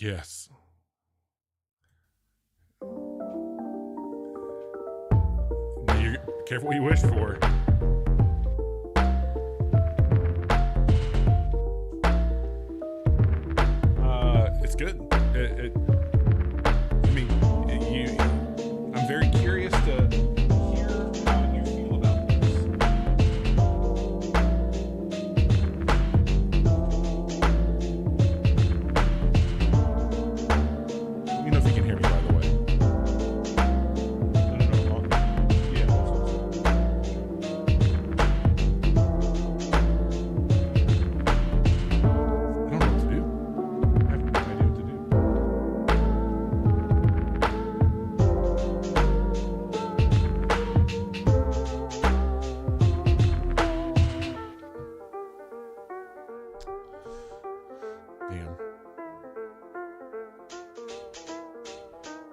Yes. You careful what you wish for. It's good. I'm very curious to hear how you feel about this. Let me know if you can hear me, by the way. No. Yeah, that's what I'm saying. I don't know what to do. I have no idea what to do. Damn.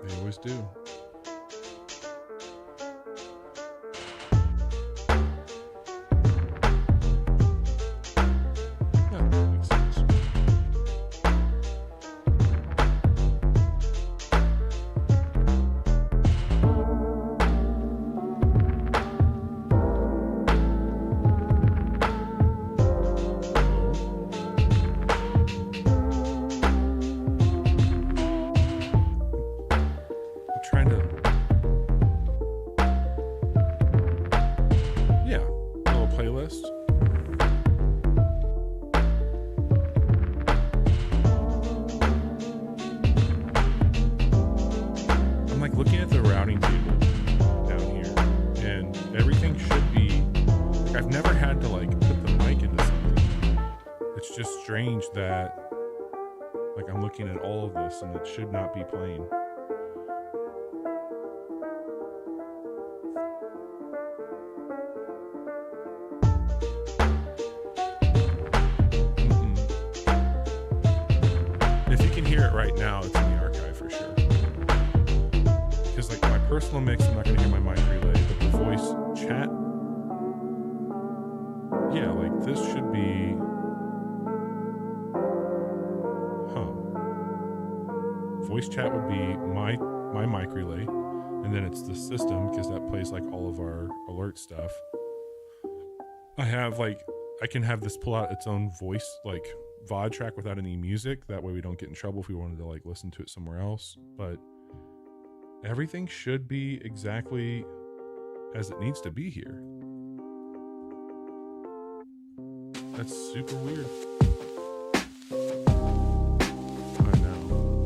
They always do. Yeah, that makes sense. I'm trying to. Yeah, a little playlist. I'm like looking at the routing table down here, and everything should be. I've never had to like put the mic into something. It's just strange that like I'm looking at all of this and it should not be playing. If you can hear it right now, it's in the archive for sure. Because like my personal mix, I'm not going to hear my mic relay, but the voice chat, yeah, like this should be. Voice chat would be my mic relay, and then it's the system because that plays like all of our alert stuff. I can have this pull out its own voice like VOD track without any music. That way we don't get in trouble if we wanted to like listen to it somewhere else. But everything should be exactly as it needs to be here. That's super weird. I know.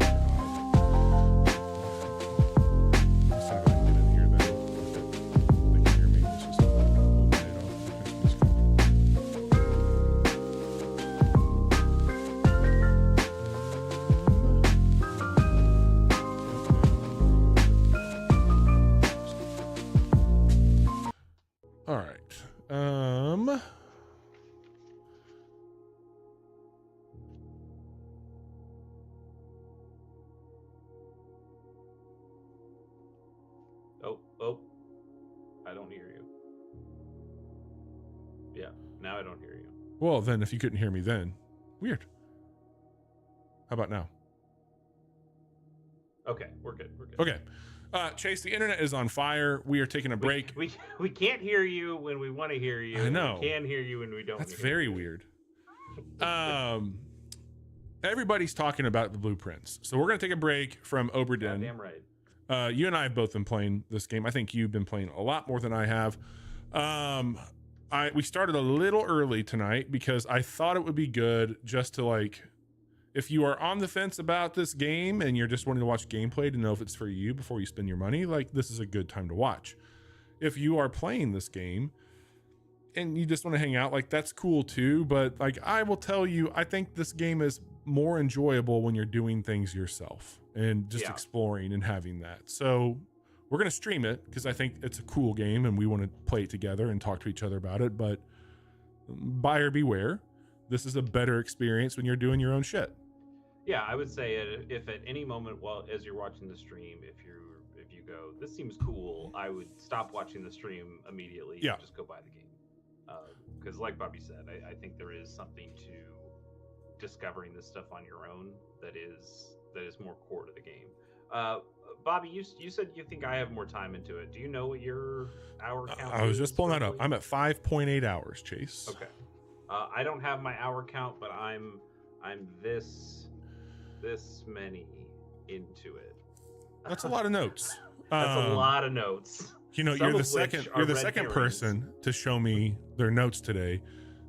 Let's see if I can get in here then. They can hear me. Let's just open it off. All right. Oh, I don't hear you. Yeah, now I don't hear you. Well, then if you couldn't hear me then, weird. How about now? Okay, we're good. Okay. Chase, the internet is on fire. We are taking a break. We can't hear you when we want to hear you. I know. We can hear you when we don't. That's very weird. Everybody's talking about the blueprints. So we're going to take a break from Oberdin. Damn right. You and I have both been playing this game. I think you've been playing a lot more than I have. We started a little early tonight because I thought it would be good just to like, if you are on the fence about this game and you're just wanting to watch gameplay to know if it's for you before you spend your money, like this is a good time to watch. If you are playing this game and you just want to hang out, like that's cool too. But like, I will tell you, I think this game is more enjoyable when you're doing things yourself and just exploring and having that. So we're going to stream it because I think it's a cool game and we want to play it together and talk to each other about it. But buyer beware. This is a better experience when you're doing your own shit. Yeah, I would say if at any moment as you're watching the stream, if you go, this seems cool, I would stop watching the stream immediately and just go buy the game. Because like Bobby said, I think there is something to discovering this stuff on your own that is is more core to the game. Bobby, you said you think I have more time into it. Do you know what your hour count is? I was just pulling that up. roughly? I'm at 5.8 hours, Chase. Okay. I don't have my hour count, but I'm this many into it. That's a lot of notes. That's a lot of notes. You know, you're the second person to show me their notes today.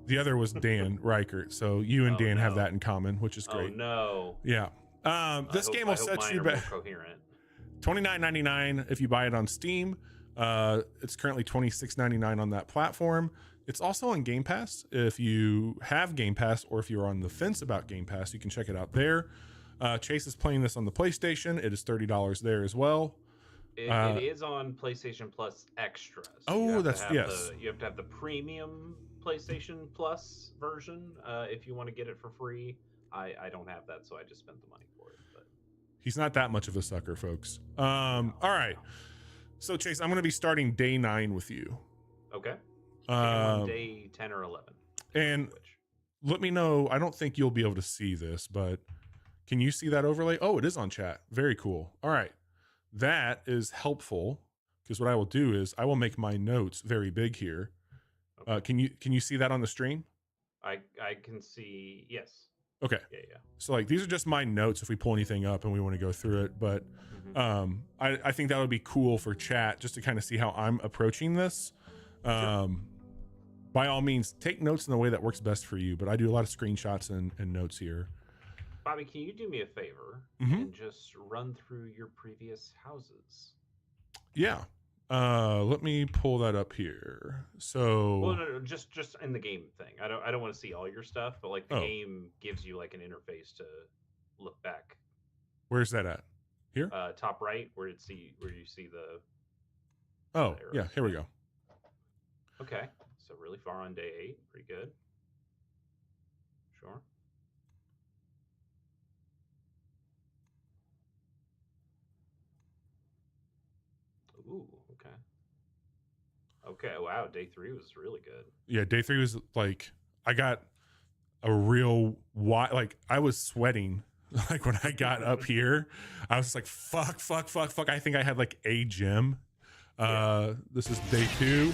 The other was Dan Reichert, so you and Dan have that in common, which is great. Oh no. Yeah. This game will set you back. $29.99 if you buy it on Steam. It's currently $26.99 on that platform. It's also on Game Pass. If you have Game Pass, or if you're on the fence about Game Pass, you can check it out there. Chase is playing this on the PlayStation. It is $30 there as well. It is on PlayStation Plus Extra. So you have to have the premium PlayStation Plus version if you want to get it for free. I don't have that, so I just spent the money for it. But he's not that much of a sucker, folks. All right. So Chase, I'm going to be starting day 9 with you. Okay. On day 10 or 11. And let me know. I don't think you'll be able to see this, but can you see that overlay? Oh, it is on chat. Very cool. All right. That is helpful, because what I will do is I will make my notes very big here. Okay. Can you see that on the stream? I can see. Yes. Okay. Yeah. So like, these are just my notes if we pull anything up and we want to go through it. But I think that would be cool for chat, just to kind of see how I'm approaching this. By all means, take notes in the way that works best for you. But I do a lot of screenshots and notes here. Bobby, can you do me a favor and just run through your previous houses? Yeah. Let me pull that up here. So, well, no, just in the game thing. I don't want to see all your stuff, but like the game gives you like an interface to look back. Where's that at? Here? Top right, where you see the. Oh, yeah. Here we go. Okay, so really far on day 8, pretty good. Sure. Ooh, okay. Okay, wow, day 3 was really good. Yeah, day 3 was like, I got a real like I was sweating. Like when I got up here, I was like, fuck. I think I had like a gem. This is day 2.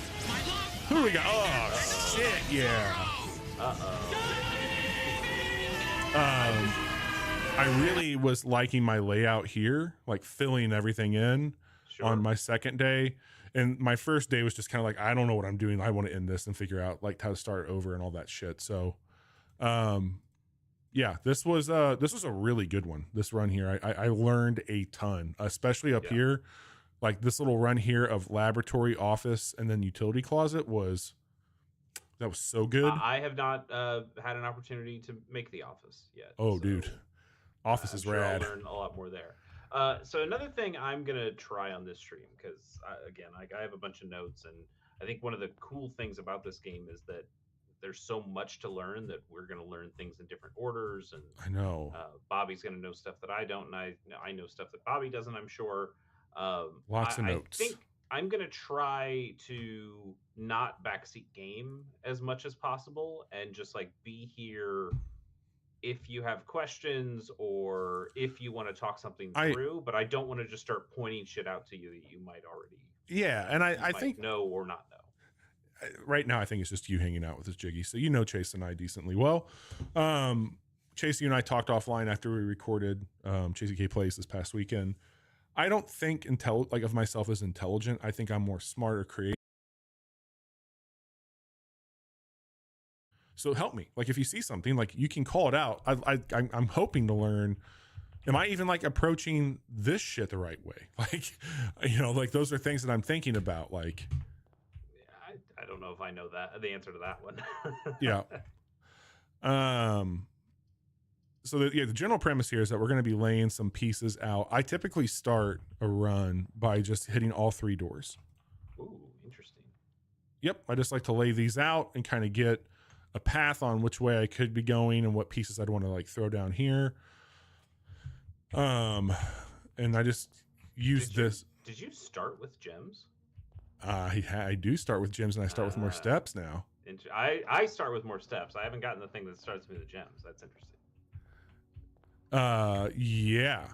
Who do we got? Oh, shit, yeah. I really was liking my layout here, like filling everything in on my second day. And my first day was just kind of like, I don't know what I'm doing. I want to end this and figure out like how to start over and all that shit. So, yeah, this was a really good one. This run here, I learned a ton, especially up here. Like this little run here of laboratory, office, and then utility closet was so good. I have not had an opportunity to make the office yet. Oh, so, dude, office is rad. I'll learn a lot more there. So another thing I'm gonna try on this stream, because again, I have a bunch of notes, and I think one of the cool things about this game is that there's so much to learn that we're gonna learn things in different orders. And I know Bobby's gonna know stuff that I don't, and I know stuff that Bobby doesn't, I'm sure. Lots of notes. I think I'm gonna try to not backseat game as much as possible, and just like be here if you have questions or if you want to talk something through. But I don't want to just start pointing shit out to you that you might already. Yeah, and I think know or not know. Right now, I think it's just you hanging out with this Jiggy. So you know Chase and I decently well. Chase, you and I talked offline after we recorded Chasey K Plays this past weekend. I don't think of myself as intelligent. I think I'm more smart or creative. So help me. Like if you see something, like you can call it out. I'm hoping to learn. Am I even like approaching this shit the right way? Like, like those are things that I'm thinking about. Like, I don't know if I know the answer to that one. Yeah. So the general premise here is that we're going to be laying some pieces out. I typically start a run by just hitting all 3 doors. Ooh, interesting. Yep. I just like to lay these out and kind of get a path on which way I could be going and what pieces I'd want to like throw down here. And I just use this. Did you start with gems? I do start with gems, and I start with more steps now. I start with more steps. I haven't gotten the thing that starts me with gems. That's interesting. Yeah.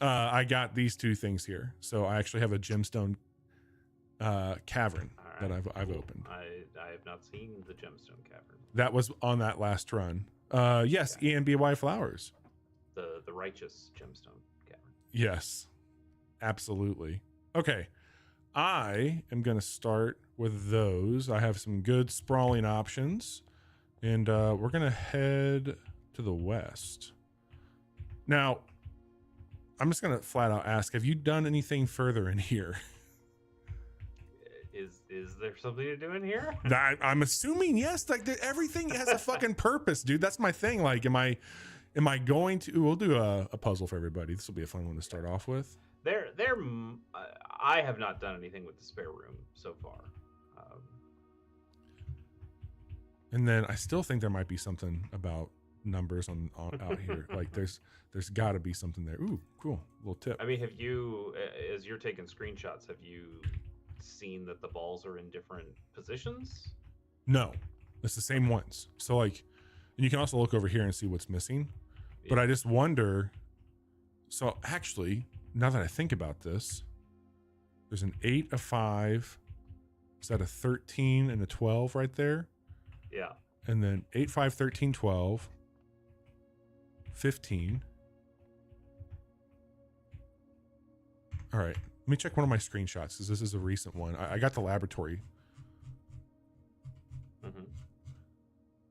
I got these two things here. So I actually have a gemstone cavern that I've opened. I have not seen the gemstone cavern. That was on that last run. Yes, Okay. ENBY flowers. The righteous gemstone cavern. Yes, absolutely. Okay, I am going to start with those. I have some good sprawling options, and we're going to head to the west. Now, I'm just going to flat out ask, have you done anything further in here? Is there something to do in here? I'm assuming yes. Like everything has a fucking purpose, dude. That's my thing. Like, am I going to? We'll do a puzzle for everybody. This will be a fun one to start off with. I have not done anything with the spare room so far. And then I still think there might be something about numbers on out here. Like there's got to be something there. Ooh, cool. Little tip. I mean, have you, as you're taking screenshots, have you seen that the balls are in different positions? No, it's the same ones. So like, and you can also look over here and see what's missing. Yeah. But I just wonder. So actually, now that I think about this, there's an 8, a 5. Is that a 13 and a 12 right there? Yeah. And then 8, 5, 13, 12, 15. All right. Let me check one of my screenshots because this is a recent one. I got the laboratory. Mm-hmm.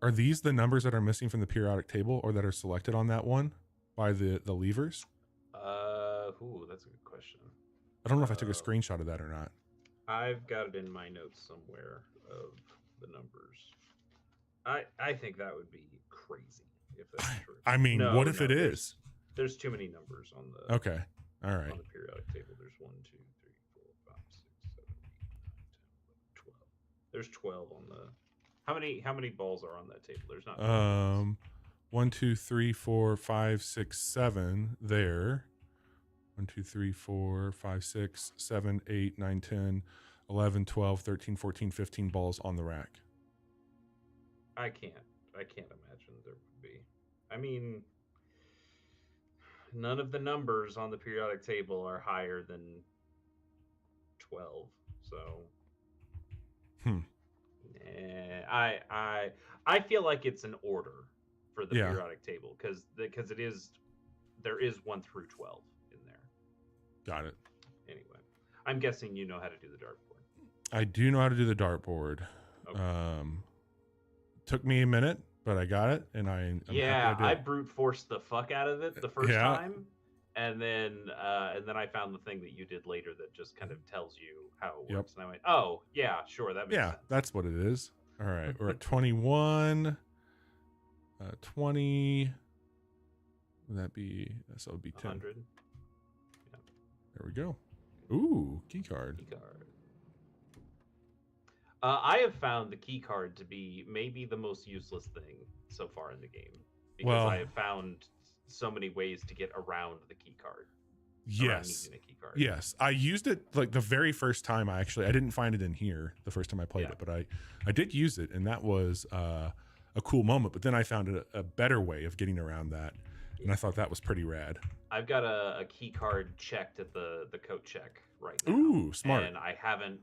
Are these the numbers that are missing from the periodic table or that are selected on that one by the levers? Ooh, that's a good question. I don't know if I took a screenshot of that or not. I've got it in my notes somewhere of the numbers. I think that would be crazy if that's true. I mean, what if it is? There's too many numbers on the. Okay. All right. On the periodic table, there's 1, 2, 3, 4, 5, 6, 7, 8, 9, 10, 11, 12. There's 12 on the. How many balls are on that table? There's not. 1, 2, 3, 4, 5, 6, 7 there. 1, 2, 3, 4, 5, 6, 7, 8, 9, 10, 11, 12, 13, 14, 15 balls on the rack. I can't imagine there would be. I mean, none of the numbers on the periodic table are higher than 12. So I feel like it's an order for the periodic table because there is 1 through 12 in there. Got it. Anyway, I'm guessing you know how to do the dartboard. I do know how to do the dartboard. Okay. Took me a minute, but I got it, and I'm happy I brute forced the fuck out of it the first time, and then I found the thing that you did later that just kind of tells you how it works, and I went, oh yeah, sure, that makes sense. That's what it is. All right, we're at 21, 20. Would that be? So it would be 10. 100. Yeah. There we go. Ooh, key card. I have found the key card to be maybe the most useless thing so far in the game because I have found so many ways to get around the key card. Yes. A key card. Yes. I used it like the very first time. I didn't find it in here the first time I played it, but I did use it, and that was a cool moment. But then I found a better way of getting around that, and I thought that was pretty rad. I've got a key card checked at the coat check right now. Ooh, smart. And I haven't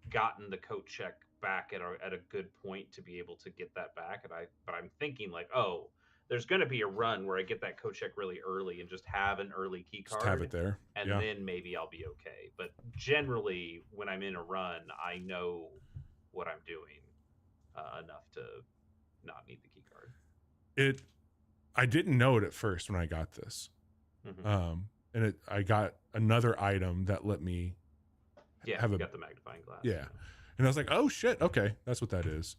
gotten the coat check back at a good point to be able to get that back, but I'm thinking like, oh, there's going to be a run where I get that coat check really early and just have an early key card. Just have it there, and then maybe I'll be okay. But generally, when I'm in a run, I know what I'm doing enough to not need the key card. I didn't know it at first when I got this, and I got another item that let me. Got the magnifying glass. Yeah. And I was like, oh shit, okay, that's what that is.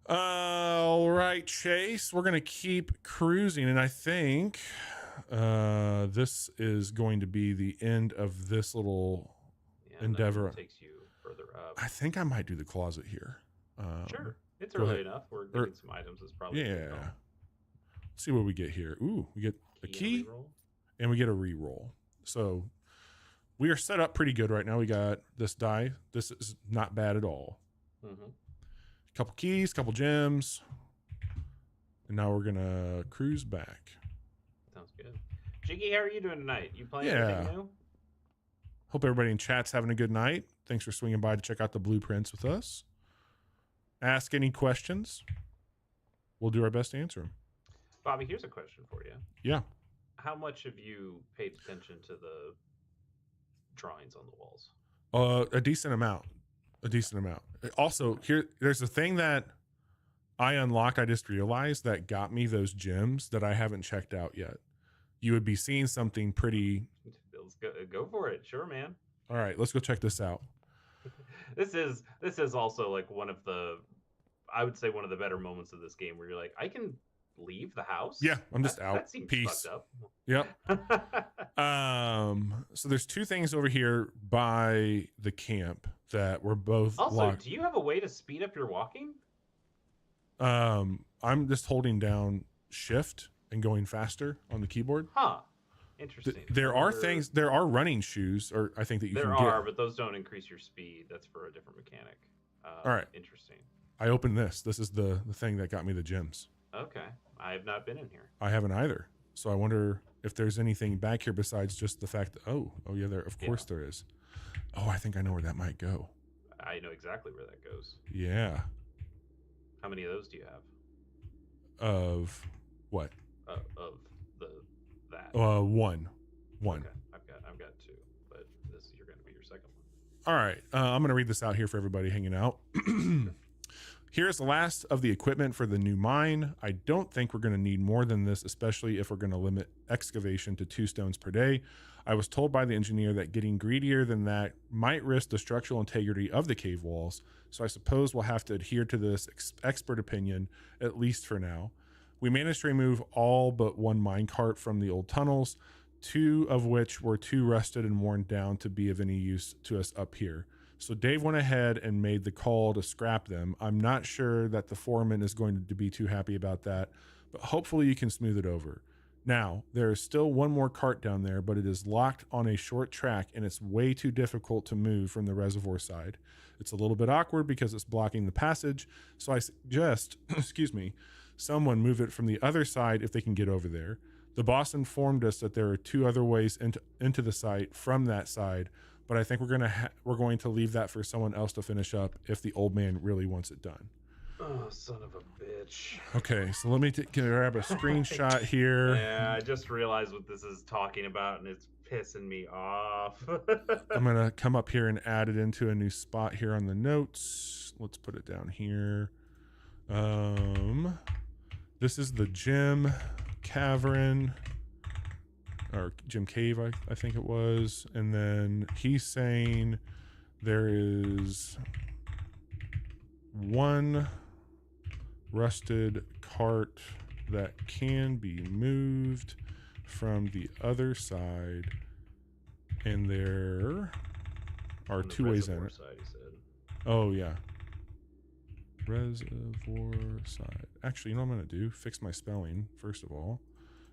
All right, Chase, we're gonna keep cruising, and I think this is going to be the end of this little endeavor. Takes you further up. I think I might do the closet here. Sure, it's early enough. We're getting some items. Is probably Let's see what we get here. Ooh, we get a key and we get a reroll. So we are set up pretty good right now. We got this die. This is not bad at all. Mm-hmm. Couple keys, couple gems, And now we're gonna cruise back. Sounds good. Jiggy, how are you doing tonight? You playing Yeah. anything new? Hope everybody in chat's having a good night. Thanks for swinging by to check out the blueprints with us. Ask any questions. We'll do our best to answer them. Bobby, here's a question for you. Yeah. How much have you paid attention to the drawings on the walls? A decent amount. Also, there's a thing that I unlocked. I just realized that got me those gems that I haven't checked out yet. You would be seeing something pretty. Let's go for it. Sure, man. All right, let's go check this out. This is also like one of the better moments of this game where you're like, I can leave the house. Yeah, I'm just out. That seems Peace. fucked up. Yep. So there's two things over here by the camp that were both also locked. Do you have a way to speed up your walking? I'm just holding down shift and going faster on the keyboard. Interesting. There are running shoes, or I think that you can get. There are, but those don't increase your speed. That's for a different mechanic. All right. Interesting. I opened this. This is the thing that got me the gems. Okay. I have not been in here. I haven't either. So I wonder if there's anything back here besides just the fact that, oh yeah, of course there is. Oh, I think I know where that might go. I know exactly where that goes. Yeah. How many of those do you have? Of what? Of that. One. Okay. I've got two, but you're going to be your second one. All right. I'm going to read this out here for everybody hanging out. Here's the last of the equipment for the new mine. I don't think we're going to need more than this, especially if we're going to limit excavation to 2 stones per day. I was told by the engineer that getting greedier than that might risk the structural integrity of the cave walls, so I suppose we'll have to adhere to this expert opinion, at least for now. We managed to remove all but one minecart from the old tunnels, 2 of which were too rusted and worn down to be of any use to us up here. So Dave went ahead and made the call to scrap them. I'm not sure that the foreman is going to be too happy about that, but hopefully you can smooth it over. Now, there is still one more cart down there, but it is locked on a short track and it's way too difficult to move from the reservoir side. It's a little bit awkward because it's blocking the passage, so I suggest, someone move it from the other side if they can get over there. The boss informed us that there are 2 other ways into the site from that side, but I think we're going to leave that for someone else to finish up if the old man really wants it done. Oh, son of a bitch. Okay, so let me grab a screenshot here. Yeah, I just realized what this is talking about, and it's pissing me off. I'm going to come up here and add it into a new spot here on the notes. Let's put it down here. This is the gym cavern, or gym cave, I think it was. And then he's saying there is 1 rusted cart that can be moved from the other side, and there are 2 ways in it. Side, he said. Oh yeah, reservoir side. Actually, you know what I'm gonna do? Fix my spelling first of all,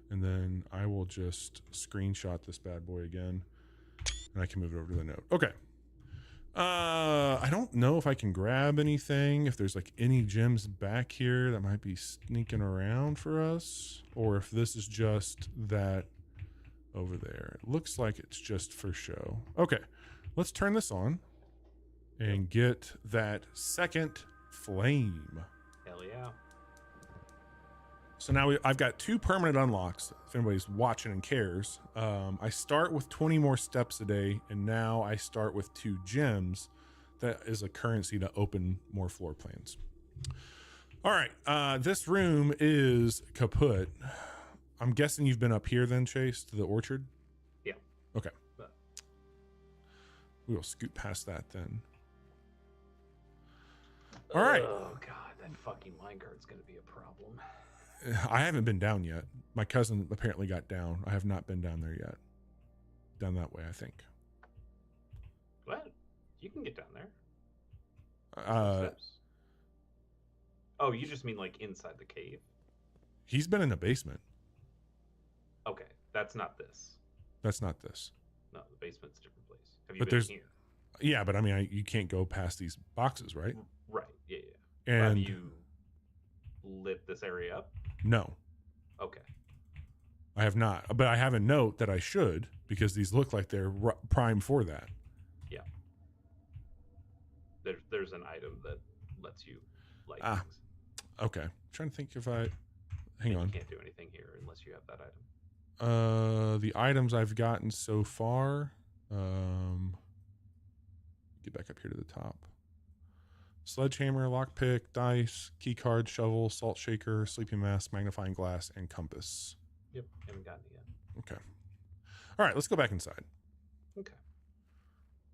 and then I will just screenshot this bad boy again, and I can move it over to the note. Okay. I don't know if I can grab anything, if there's like any gems back here that might be sneaking around for us, or if this is just that over there. It looks like it's just for show. Okay, let's turn this on and get that second flame. Hell yeah. So now I've got 2 permanent unlocks, if anybody's watching and cares. I start with 20 more steps a day, and now I start with 2 gems. That is a currency to open more floor plans. All right, this room is kaput. I'm guessing you've been up here then, Chase, to the orchard? Yeah. Okay. We will scoot past that then. All right. Oh, God, that fucking minecart's going to be a problem. I haven't been down yet. My cousin apparently got down. I have not been down there yet. Down that way, I think. What? You can get down there. Steps. Oh, you just mean like inside the cave? He's been in the basement. Okay, that's not this. That's not this. No, the basement's a different place. Have you been here? Yeah, but I mean, you can't go past these boxes, right? Right, yeah. And have you lit this area up? No, Okay. I have not. But I have a note that I should, because these look like they're prime for that. Yeah. There's an item that lets you light things. Okay. I'm trying to think if I... Hang on. You can't do anything here unless you have that item. The items I've gotten so far... get back up here to the top. Sledgehammer, lockpick, dice, key card, shovel, salt shaker, sleeping mask, magnifying glass, and compass. Yep, haven't gotten it yet. Okay. All right, let's go back inside. Okay.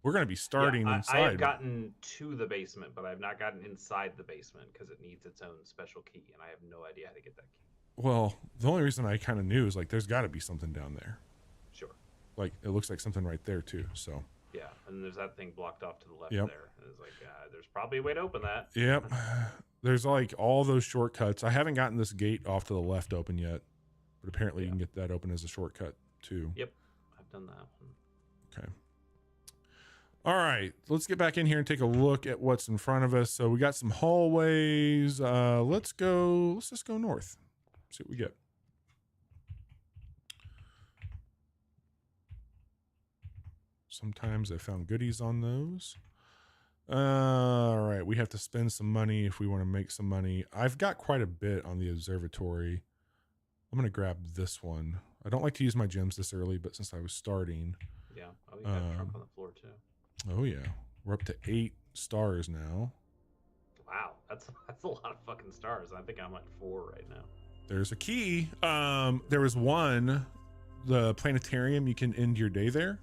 We're going to be starting inside. I have gotten to the basement, but I have not gotten inside the basement because it needs its own special key, and I have no idea how to get that key. Well, the only reason I kind of knew is like there's got to be something down there. Sure. Like it looks like something right there too. So. Yeah, and there's that thing blocked off to the left Yep. there. And it's like there's probably a way to open that. Yep. There's like all those shortcuts. I haven't gotten this gate off to the left open yet, but apparently you can get that open as a shortcut too. Yep, I've done that one. Okay. All right, let's get back in here and take a look at what's in front of us. So we got some hallways. Let's just go north. See what we get. Sometimes I found goodies on those. All right, we have to spend some money if we want to make some money. I've got quite a bit on the observatory. I'm going to grab this one. I don't like to use my gems this early, but since I was starting. Yeah, oh, you got a truck on the floor too. Oh yeah, we're up to 8 stars now. Wow, that's a lot of fucking stars. I think I'm at 4 right now. There's a key. There was one, the planetarium. You can end your day there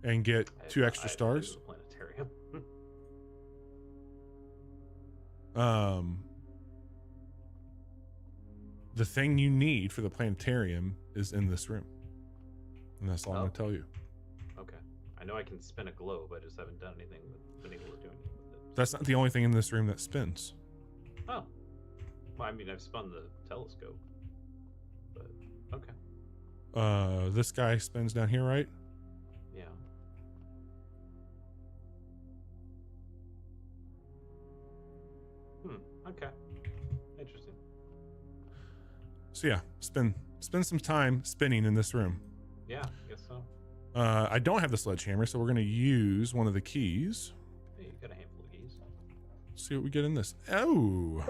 and get 2 extra stars. Planetarium. The thing you need for the planetarium is in this room, and that's all I'm gonna tell you. Okay, I know I can spin a globe. I just haven't done anything been able to do anything with it. That's not the only thing in this room that spins. Oh, well, I mean, I've spun the telescope, but okay. This guy spins down here, right? Yeah. Okay. Interesting. So yeah, spend some time spinning in this room. Yeah, I guess so. I don't have the sledgehammer, so we're gonna use one of the keys. Hey, you got a handful of keys. See what we get in this. Oh,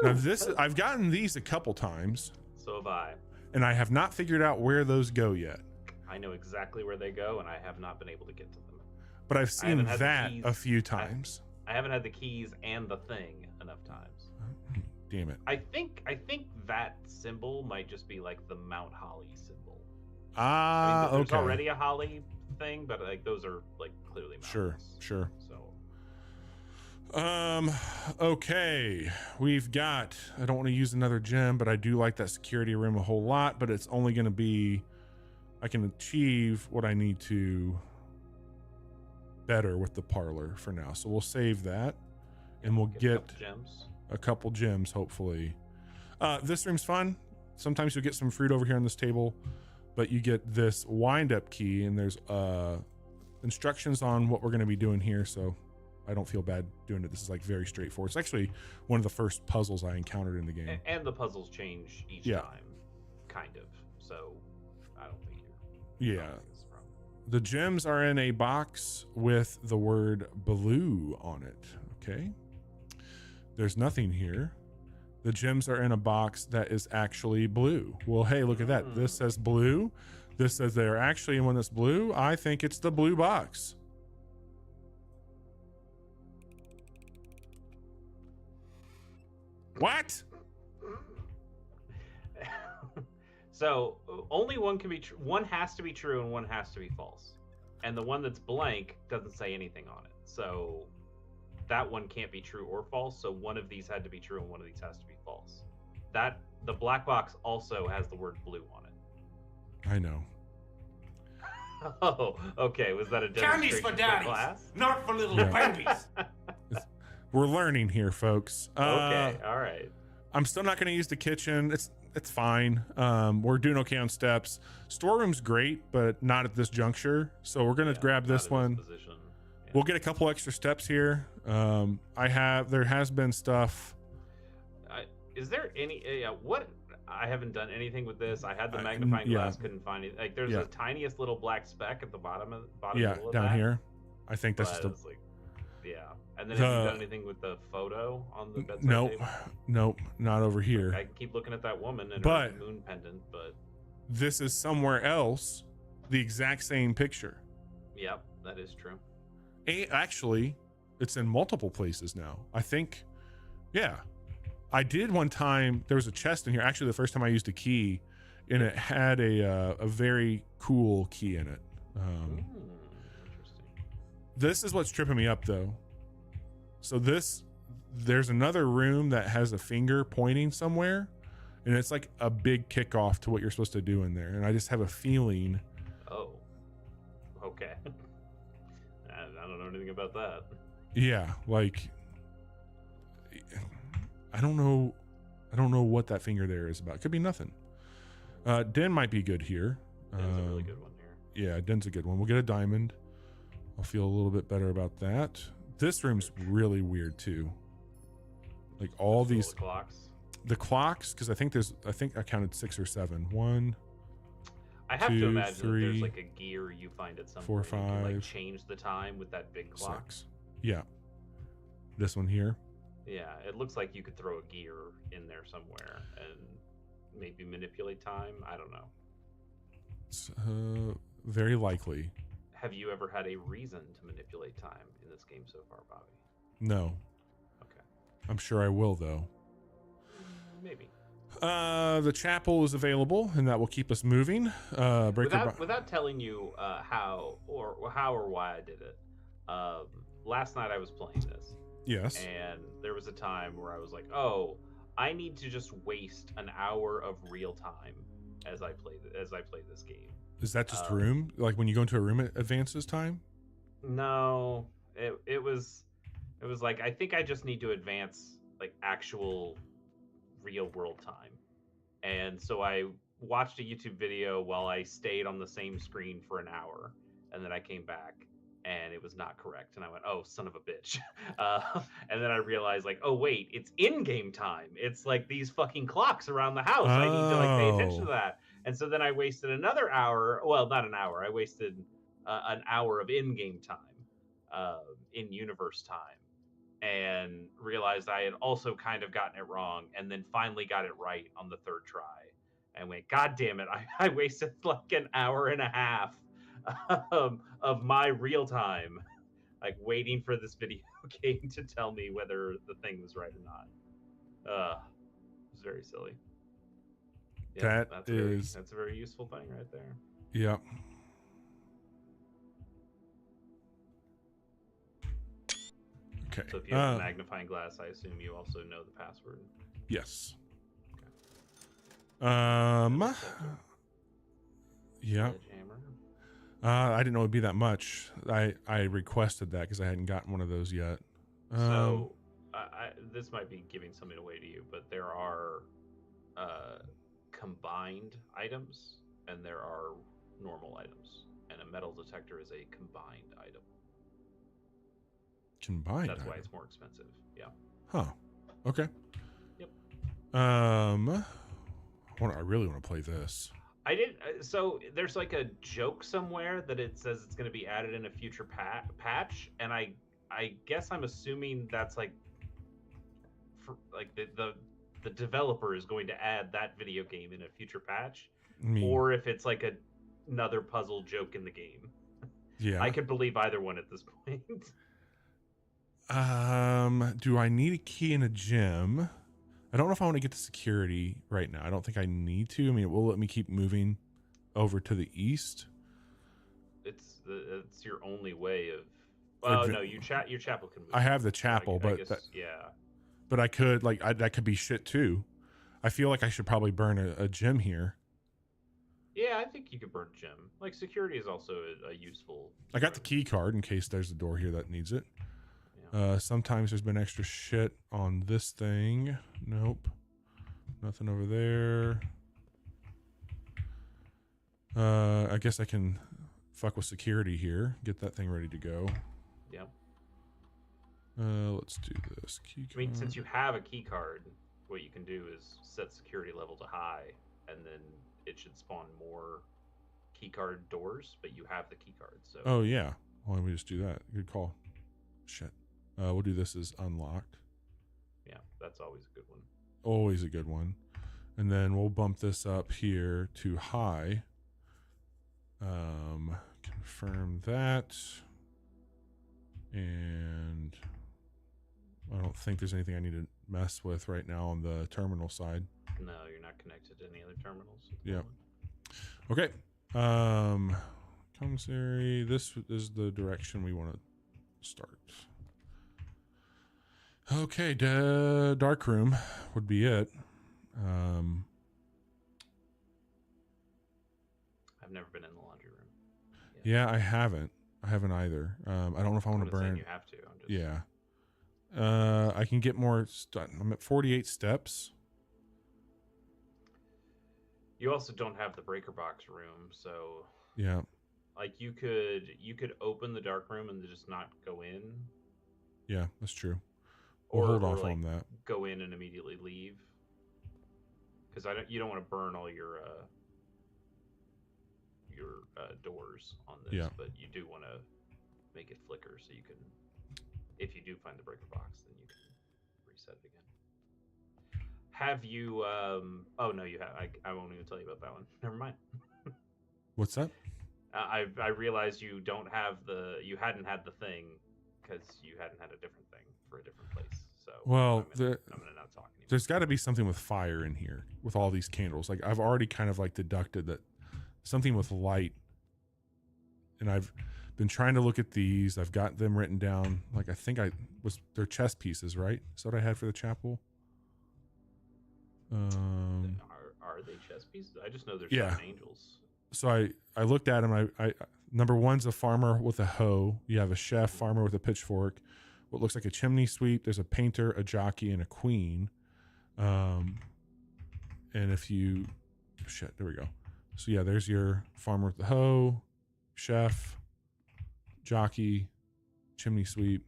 now I've gotten these a couple times. So have I. And I have not figured out where those go yet. I know exactly where they go, and I have not been able to get to them. But I've seen that a few times. I haven't had the keys and the thing enough times. Damn it. I think that symbol might just be like the Mount Holly symbol. Ah, there's okay. already a Holly thing, but like those are like clearly mountains. Sure. So okay, we've got, I don't want to use another gem, but I do like that security room a whole lot, but it's only going to be, I can achieve what I need to better with the parlor for now. So we'll save that and we'll get a couple gems, hopefully. This room's fun. Sometimes you'll get some fruit over here on this table, but you get this wind-up key and there's instructions on what we're going to be doing here. So I don't feel bad doing it. This is like very straightforward. It's actually one of the first puzzles I encountered in the game. And the puzzles change each time, kind of. So I don't think you're... Yeah. The gems are in a box with the word blue on it. Okay. There's nothing here. The gems are in a box that is actually blue. Well, hey, look at that. This says blue. This says they're actually in one that's blue. I think it's the blue box. What? So only one can be true. One has to be true and one has to be false. And the one that's blank doesn't say anything on it. So that one can't be true or false. So one of these had to be true and one of these has to be false. The black box also has the word blue on it. I know. Oh, okay. Was that a demonstration for daddies, class? not for little babies. We're learning here, folks. Okay, all right. I'm still not going to use the kitchen. It's fine. We're doing okay on steps. Storeroom's great, but not at this juncture. So we're going to grab this one. We'll get a couple extra steps here. There has been stuff. Is there any? I haven't done anything with this. I had the magnifying glass, couldn't find it. Like there's a tiniest little black speck at the bottom middle of down that. here. I think that's just a... like, yeah. And then have you done anything with the photo on the bedside table? Nope, not over here. I keep looking at that woman and her moon pendant, but this is somewhere else, the exact same picture. Yep, that is true. Actually, it's in multiple places now. I think, yeah. I did one time, there was a chest in here, actually the first time I used a key, and it had a very cool key in it. Interesting. This is what's tripping me up though. So there's another room that has a finger pointing somewhere, and it's like a big kickoff to what you're supposed to do in there. And I just have a feeling. Oh, okay. I don't know anything about that. Yeah, like I don't know what that finger there is about. It could be nothing. Den might be good here. Den's a really good one here. Yeah, Den's a good one. We'll get a diamond. I'll feel a little bit better about that. This room's really weird too. Like all these clocks. The clocks, because I think I counted 6 or 7. 1. I have to imagine that there's like a gear you find at some 4, point. 5. You can like change the time with that big clock. 6. Yeah. This one here. Yeah, it looks like you could throw a gear in there somewhere and maybe manipulate time. I don't know. It's very likely. Have you ever had a reason to manipulate time in this game so far, Bobby? No. Okay. I'm sure I will, though. Maybe. The chapel is available, and that will keep us moving. Without telling you how or why I did it, last night I was playing this. Yes. And there was a time where I was like, oh, I need to just waste an hour of real time as I play this game. Is that just room? Like when you go into a room, it advances time? No, it was like, I think I just need to advance like actual real world time. And so I watched a YouTube video while I stayed on the same screen for an hour, and then I came back and it was not correct, and I went, oh, son of a bitch. And then I realized, like, oh wait, it's in-game time. It's like these fucking clocks around the house. I need to like pay attention to that. And so then I wasted another hour. Well, not an hour. I wasted an hour of in-game time, in-universe time, and realized I had also kind of gotten it wrong, and then finally got it right on the third try. And went, God damn it! I wasted like an hour and a half of my real time, like waiting for this video game to tell me whether the thing was right or not. It was very silly. Yeah, that's a very useful thing right there. Yeah. Okay. So if you have a magnifying glass, I assume you also know the password. Yes. Okay. Yeah. I didn't know it'd be that much. I requested that because I hadn't gotten one of those yet. So this might be giving something away to you, but there are combined items and there are normal items, and a metal detector is a combined item. Combined. That's why it's more expensive. Yeah. Huh. Okay. Yep. I really want to play this. I did. So there's like a joke somewhere that it says it's going to be added in a future patch, and I guess I'm assuming that's like, for like the developer is going to add that video game in a future patch, or if it's like another puzzle joke in the game. Yeah. I could believe either one at this point. Do I need a key in a gym? I don't know if I want to get to security right now. I don't think I need to. I mean, it will let me keep moving over to the east. It's your only way of. Oh no, your chapel can move. I have the chapel, but yeah. But I could that could be shit too. I feel like I should probably burn a gym here. Yeah, I think you could burn a gym. Like security is also a useful. I got the key card in case there's a door here that needs it. Yeah. Sometimes there's been extra shit on this thing. Nope. Nothing over there. I guess I can fuck with security here. Get that thing ready to go. Yep. Let's do this. Key card. I mean, since you have a key card, what you can do is set security level to high, and then it should spawn more keycard doors, but you have the keycard. So. Oh yeah. Why don't we just do that? Good call. Shit. We'll do this as unlocked. Yeah, that's always a good one. Always a good one. And then we'll bump this up here to high. Confirm that. And I don't think there's anything I need to mess with right now on the terminal side. No, you're not connected to any other terminals. Yeah. Okay. Commissary. This is the direction we want to start. Okay, dark room would be it. I've never been in the laundry room. Yeah, I haven't either. I don't know if I want to burn. You have to. Yeah. I can get more. I'm at 48 steps. You also don't have the breaker box room, so yeah. Like you could open the dark room and just not go in. Yeah, that's true. We'll hold off like on that. Go in and immediately leave. Because you don't want to burn all your doors on this, yeah. But you do want to make it flicker so you can, if you do find the breaker box, then you can reset it again. Have you? Oh no, you have. I won't even tell you about that one. Never mind. What's that? I realized you hadn't had the thing because you hadn't had a different thing for a different place. So well, I'm gonna not talk anymore. There's got to be something with fire in here with all these candles. Like I've already kind of like deducted that something with light, and I've been trying to look at these. I've got them written down. Like I think they're chess pieces, right? Is that what I had for the chapel? Are they chess pieces? I just know there's 7 angels. So I looked at them. I number one's a farmer with a hoe. You have a chef, farmer with a pitchfork. What looks like a chimney sweep. There's a painter, a jockey, and a queen. And if you, there we go. So yeah, there's your farmer with the hoe, chef, jockey, chimney sweep.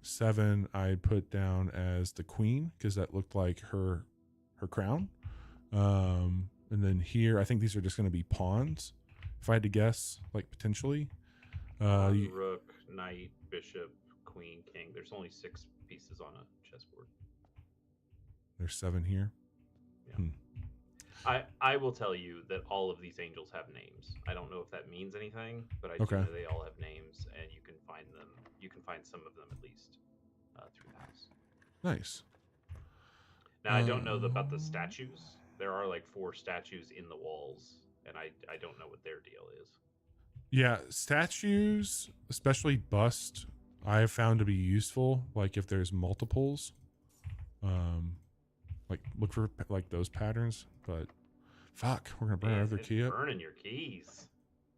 7 I put down as the queen because that looked like her crown. And then here, I think these are just going to be pawns. If I had to guess, like potentially. Rook, knight, bishop, queen, king. There's only 6 pieces on a chessboard. There's 7 here. Yeah. I will tell you that all of these angels have names. I don't know if that means anything, but I do know they all have names, and you can find them. You can find some of them at least through the house. Nice. Now I don't know about the statues. There are like 4 statues in the walls, and I don't know what their deal is. Yeah, statues, especially bust, I have found to be useful. Like if there's multiples, like look for like those patterns. But fuck, we're gonna burn another key up. Burning your keys.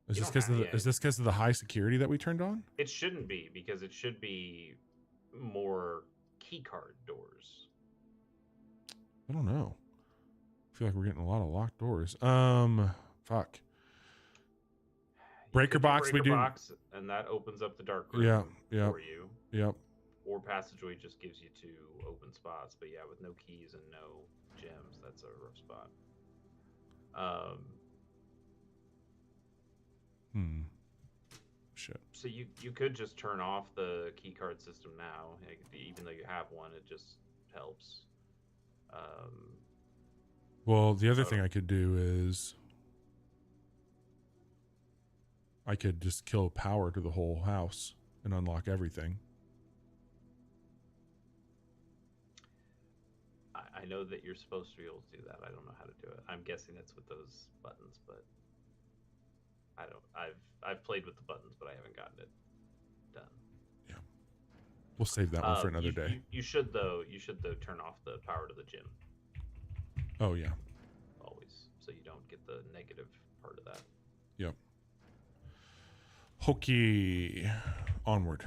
Is this because of the high security that we turned on? It shouldn't be, because it should be more keycard doors. I don't know. I feel like we're getting a lot of locked doors. Fuck. Breaker box, we do. Box, and that opens up the dark room for you. Yep. Or passageway just gives you 2 open spots. But yeah, with no keys and no gems, that's a rough spot. Shit. So you could just turn off the keycard system now, even though you have one. It just helps. Well, the other thing I could do is I could just kill power to the whole house and unlock everything. I know that you're supposed to be able to do that. I don't know how to do it. I'm guessing it's with those buttons, but I don't. I've played with the buttons, but I haven't gotten it done. Yeah, we'll save that one for another day. You should though turn off the power to the gym. Oh yeah. Always, so you don't get the negative part of that. Yep. Okay, onward.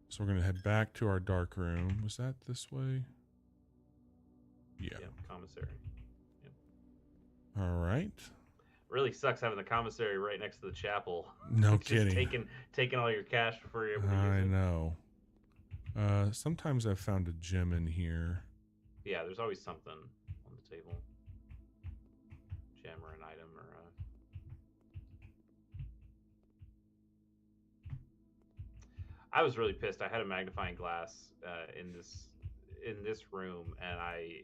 So we're gonna head back to our dark room. Was that this way? Yeah. Yep, commissary. Yep. All right. Really sucks having the commissary right next to the chapel. No it's kidding. Just taking all your cash before you're able to use it. I know. Sometimes I've found a gem in here. Yeah, there's always something on the table. Gem or an item or a... I was really pissed. I had a magnifying glass in this room, and I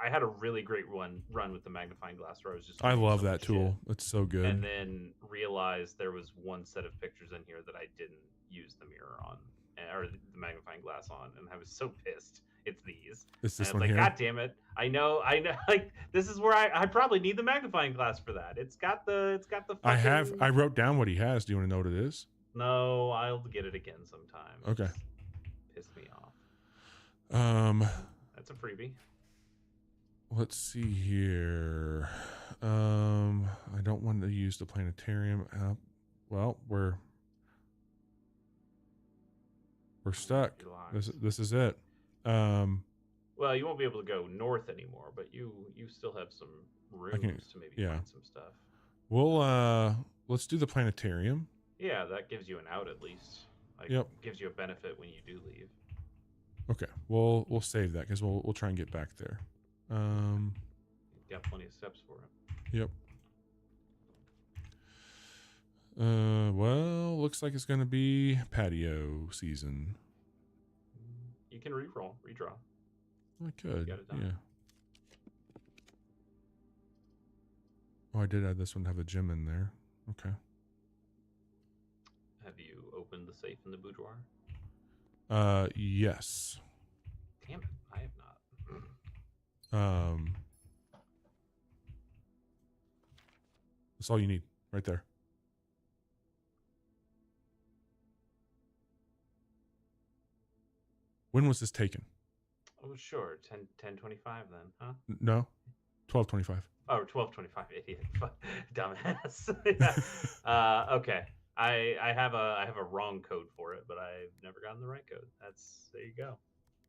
had a really great run with the magnifying glass where I was just... I love that tool. It's so good. And then realized there was one set of pictures in here that I didn't use the mirror on, or the magnifying glass on, and I was so pissed. It's these. It's this one here. God damn it! I know. Like, this is where I probably need the magnifying glass for that. It's got the. Fucking... I wrote down what he has. Do you want to know what it is? No, I'll get it again sometime. Okay. Piss me off. That's a freebie. Let's see here. I don't want to use the planetarium. Well, we're stuck. This is it. Well, you won't be able to go north anymore, but you still have some rooms to maybe find some stuff. We'll let's do the planetarium. Yeah, that gives you an out at least. Like, gives you a benefit when you do leave. Okay, we'll save that because we'll try and get back there. You've got plenty of steps for it. Yep. Well, looks like it's going to be patio season. You can redraw. I could, yeah. Oh, I did add this one to have a gem in there. Okay. Have you opened the safe in the boudoir? Yes. Damn it, I have not. That's all you need, right there. When was this taken? Oh, sure. 10:25 then, huh? No. 12:25. Oh, 12:25, idiot. Dumbass. Okay. I have a wrong code for it, but I've never gotten the right code. There you go.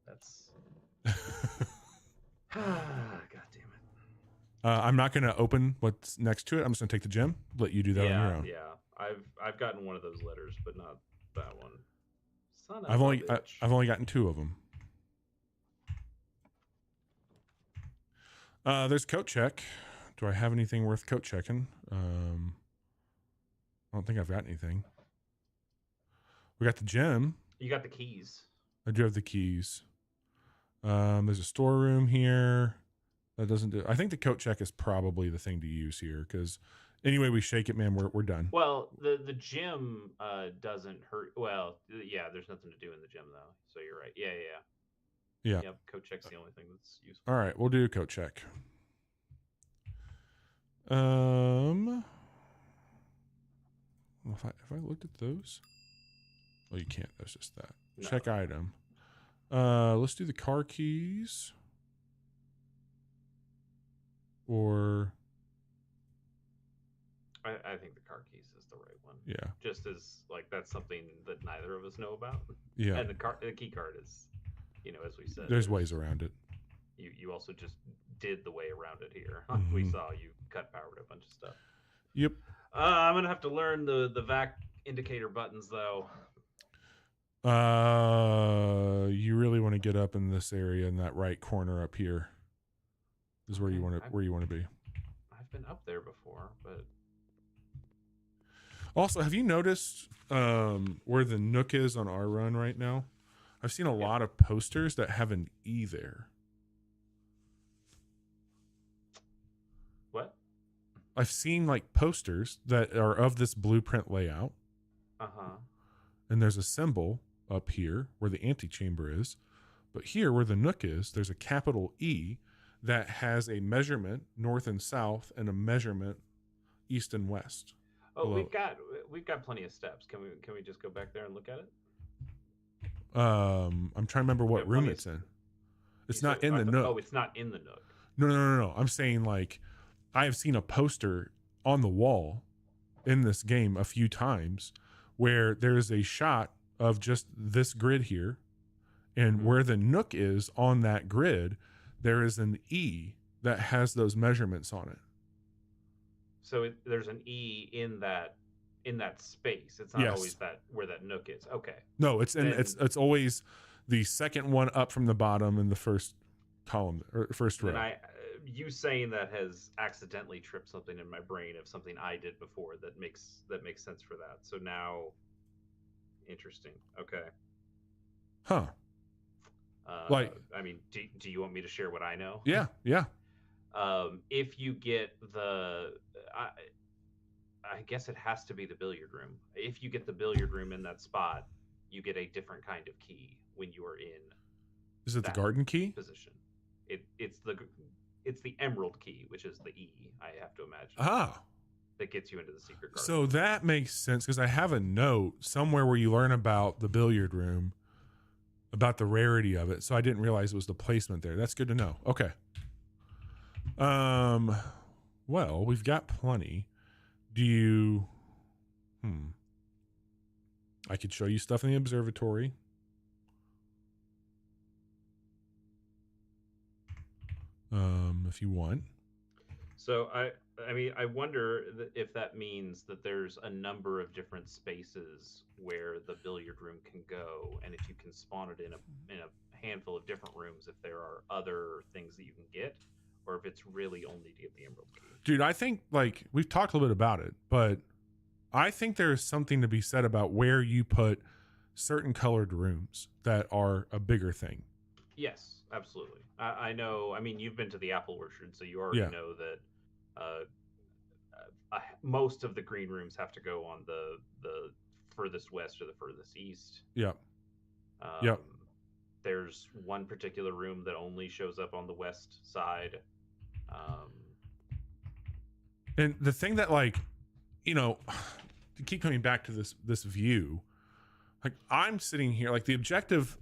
That's God damn it. I'm not going to open what's next to it. I'm just going to take the gem. Let you do that on your own. Yeah. I've gotten one of those letters, but not that one. Son of I've only gotten 2 of them. There's coat check. Do I have anything worth coat checking? I don't think I've got anything. We got the gem. You got the keys. I do have the keys. There's a storeroom here. That doesn't do. I think the coat check is probably the thing to use here because anyway we shake it, man, we're done. Well, the gym doesn't hurt. Well, yeah, there's nothing to do in the gym though. So you're right. Yeah. Yep, coat check's the only thing that's useful. All right, we'll do a coat check. If I looked at those, well, you can't. That's just that. No. Check item. Let's do the car keys. Or I think the car keys is the right one. Yeah. Just as like that's something that neither of us know about. Yeah. And the key card is, as we said, there's ways around it. You also just did the way around it here. Mm-hmm. We saw you cut power to a bunch of stuff. Yep. I'm gonna have to learn the vac indicator buttons though. You really want to get up in this area in that right corner up here. Is where you want to be. I've been up there before, but also, have you noticed where the Nook is on our run right now? I've seen a lot of posters that have an E there. What? I've seen like posters that are of this blueprint layout. And there's a symbol up here where the antechamber is, but here where the Nook is, there's a capital E that has a measurement north and south and a measurement east and west. Oh, below. we've got plenty of steps. Can we just go back there and look at it? I'm trying to remember what room it's in. It's not in the Nook. Oh, it's not in the Nook. No. I'm saying like I have seen a poster on the wall in this game a few times where there is a shot of just this grid here, and where the Nook is on that grid, there is an E that has those measurements on it. So there's an E in in that space. It's not always that where that nook is. Okay. No, it's always the second one up from the bottom in the first column or first row. And you saying that has accidentally tripped something in my brain of something I did before that makes sense for that. So now, interesting. Okay. Huh. I mean, do you want me to share what I know? Yeah. If you get I guess it has to be the billiard room. If you get the billiard room in that spot, you get a different kind of key when you are in. Is it the garden key position? It's the emerald key, which is the E. I have to imagine. That gets you into the secret garden. So that makes sense because I have a note somewhere where you learn about the billiard room, about the rarity of it. So I didn't realize it was the placement there. That's good to know. Okay. Well, we've got plenty. Do you I could show you stuff in the observatory. If you want. So I mean, I wonder if that means that there's a number of different spaces where the billiard room can go, and if you can spawn it in a handful of different rooms, if there are other things that you can get, or if it's really only to get the emerald key. Dude, I think like we've talked a little bit about it, but I think there's something to be said about where you put certain colored rooms that are a bigger thing. Yes, absolutely. I know. I mean, you've been to the apple orchard, so you already know that most of the green rooms have to go on the furthest west or the furthest east. Yeah. There's one particular room that only shows up on the west side. And the thing that, like, you know, to keep coming back to this view, like I'm sitting here, like the objective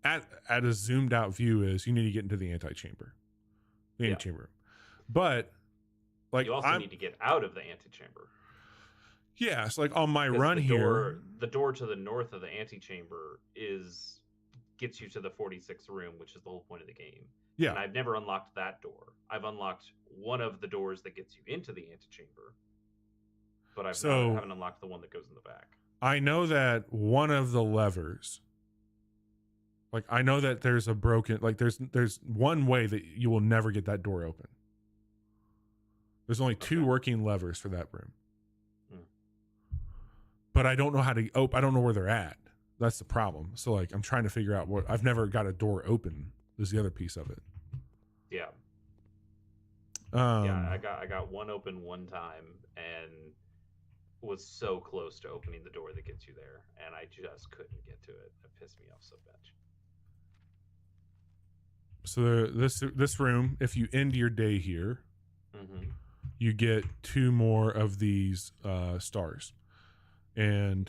at a zoomed out view is you need to get into the antechamber, antechamber. But like you also need to get out of the antechamber. Yeah, so like on my run here, the door to the north of the antechamber gets you to the 46th room, which is the whole point of the game. Yeah. And I've never unlocked that door. I've unlocked one of the doors that gets you into the antechamber, but I haven't unlocked the one that goes in the back. I know that one of the levers, like I know that there's a broken, like there's one way that you will never get that door open. There's only two working levers for that room. But I don't know how to I don't know where they're at. That's the problem. So like I'm trying to figure out what I've never got a door open. Is the other piece of it. Yeah. I got one open one time and was so close to opening the door that gets you there, and I just couldn't get to it. It pissed me off so much. So this room, if you end your day here, you get 2 more of these stars. And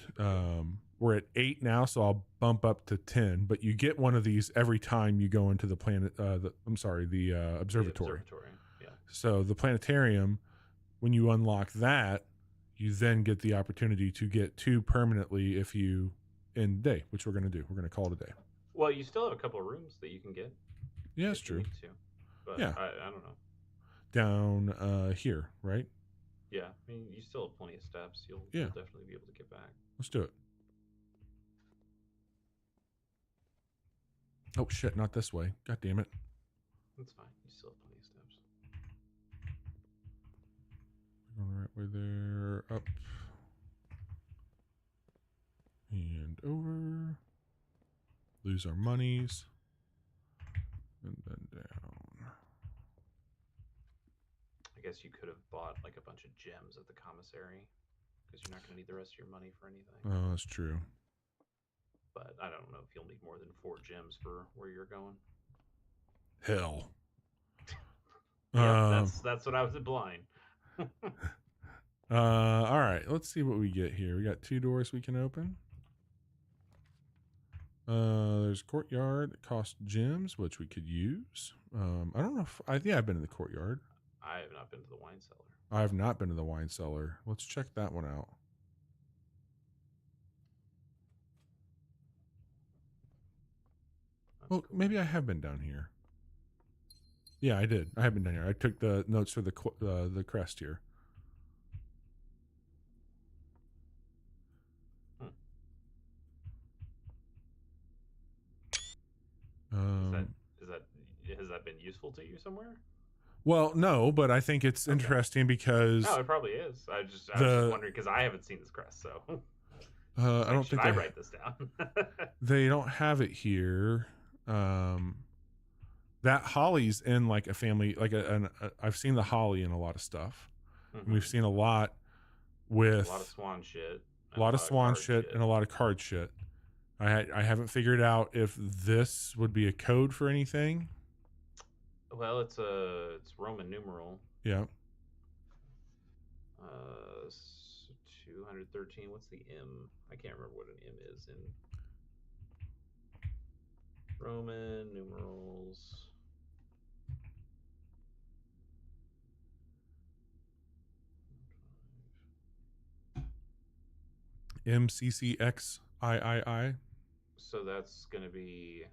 we're at 8 now, so I'll bump up to 10. But you get one of these every time you go into the observatory. Observatory, yeah. So the planetarium, when you unlock that, you then get the opportunity to get 2 permanently if you end the day, which we're going to do. We're going to call it a day. Well, you still have a couple of rooms that you can get. Yeah, it's true. But yeah. I don't know. Down here, right? Yeah, I mean, you still have plenty of steps. You'll definitely be able to get back. Let's do it. Oh, shit, not this way. God damn it. That's fine. You still have plenty of steps. We're going the right way there. Up. And over. Lose our monies. And then down. I guess you could have bought like a bunch of gems at the commissary because you're not going to need the rest of your money for anything. Oh, that's true. But I don't know if you'll need more than 4 gems for where you're going. Hell. Yeah, that's what I was implying. All right, let's see what we get here. We got 2 doors we can open. There's a courtyard that costs gems, which we could use. I don't know if I've been in the courtyard. I have not been to the wine cellar. I have not been to the wine cellar. Let's check that one out. Well, cool. Maybe I have been down here. Yeah, I did. I have been down here. I took the notes for the crest here. useful to you somewhere? Well, no, but I think it's interesting because no, it probably is. I was just wondering because I haven't seen this crest, so I don't think I write this down. They don't have it here. That holly's in like a family, like I've seen the holly in a lot of stuff. Mm-hmm. We've seen a lot with a lot of swan shit, and a lot of card shit. I haven't figured out if this would be a code for anything. Well, it's Roman numeral. Yeah. 213. What's the M? I can't remember what an M is in Roman numerals. MCCXIII. So that's going to be.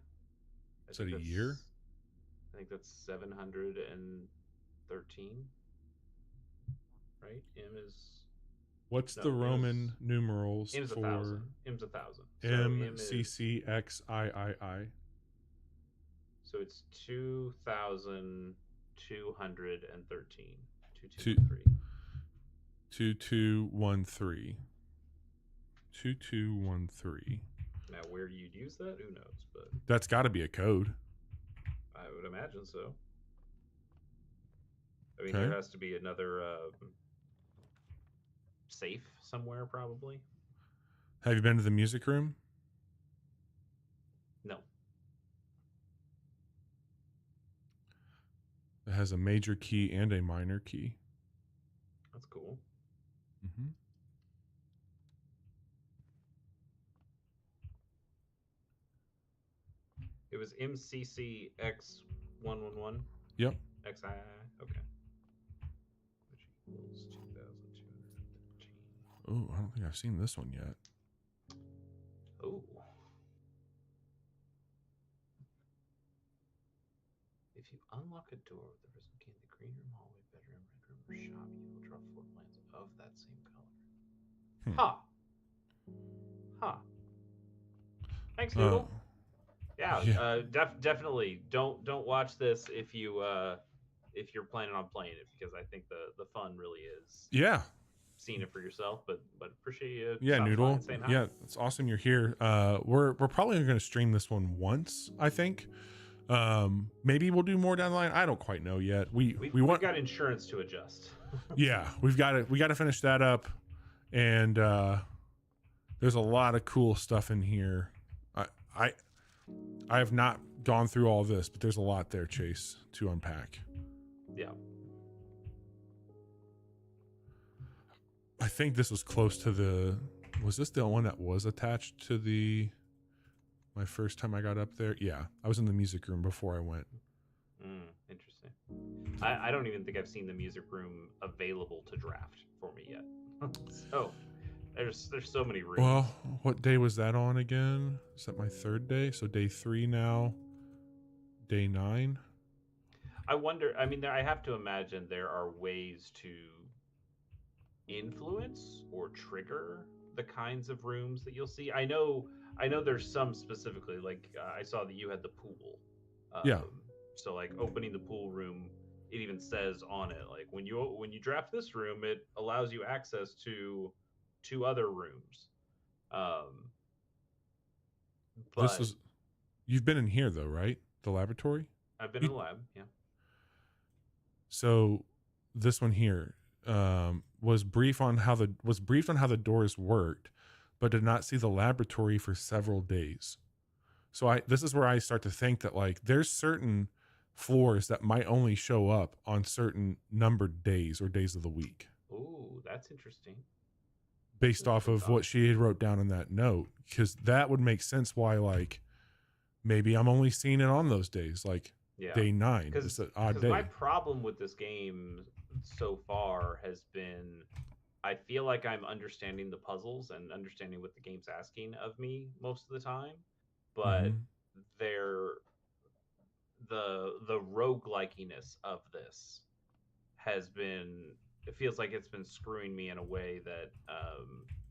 Is that a year? I think that's 713. Right? M is. What's the Roman numerals M's for? 1,000. M's 1,000. MCCXIII. So it's 2,213. 2213. 2213. 2213. Now, where you'd use that, who knows? But that's got to be a code. I would imagine so. I mean, there has to be another safe somewhere, probably. Have you been to the music room? No. It has a major key and a minor key. That's cool. Mm-hmm. It was MCCX111? Yep. XII? Okay. Which equals 2,213. Oh, I don't think I've seen this one yet. Oh. If you unlock a door with the risen key in the green room, hallway, bedroom, red room, or shop, you will draw 4 plans of that same color. Huh. Thanks, Noodle. Definitely don't watch this if you're planning on playing it, because I think the fun really is seeing it for yourself. But appreciate you. Noodle. Yeah, it's awesome you're here. We're probably going to stream this one once, I think. Maybe we'll do more down the line. I don't quite know yet. We've got insurance to adjust. Yeah, we got to finish that up, and there's a lot of cool stuff in here. I have not gone through all this, but there's a lot there, Chase, to unpack. Yeah. I think this was close to was this the one that was attached to my first time I got up there? Yeah, I was in the music room before I went. Interesting. I don't even think I've seen the music room available to draft for me yet. So there's so many rooms. Well, what day was that on again? Is that my third day? So day 3 now. Day 9. I wonder. I mean, I have to imagine there are ways to influence or trigger the kinds of rooms that you'll see. I know there's some specifically, like I saw that you had the pool. So like opening the pool room, it even says on it, like when you draft this room, it allows you access to 2 other rooms. You've been in here though, right? The laboratory? I've been in the lab, yeah. So this one here was briefed on how the doors worked, but did not see the laboratory for several days. So this is where I start to think that like there's certain floors that might only show up on certain numbered days or days of the week. Ooh, that's interesting. Based off of what she had wrote down in that note, because that would make sense why like maybe I'm only seeing it on those days, like day 9. It's an odd day. My problem with this game so far has been I feel like I'm understanding the puzzles and understanding what the game's asking of me most of the time, but the roguelikeness of this has been, it feels like it's been screwing me in a way that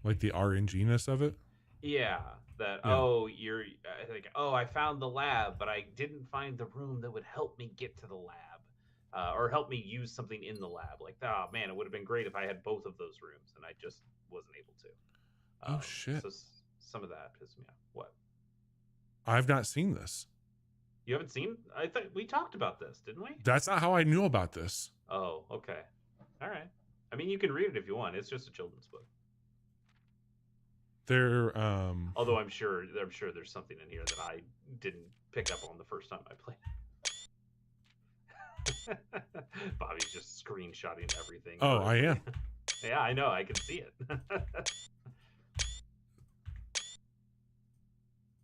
like the RNG-ness of it. Yeah, that Yeah. you're like, oh, I found the lab, but I didn't find the room that would help me get to the lab, or help me use something in the lab. Like, oh man, it would have been great if I had both of those rooms, and I just wasn't able to. Oh shit. So some of that pissed me off. What? I've not seen this. You haven't seen? I thought we talked about this, didn't we? That's not how I knew about this. Oh, okay. All right. I mean, you can read it if you want. It's just a children's book. They're Although I'm sure there's something in here that I didn't pick up on the first time I played. Bobby's just screenshotting everything. Oh, I am. Yeah, I know. I can see it.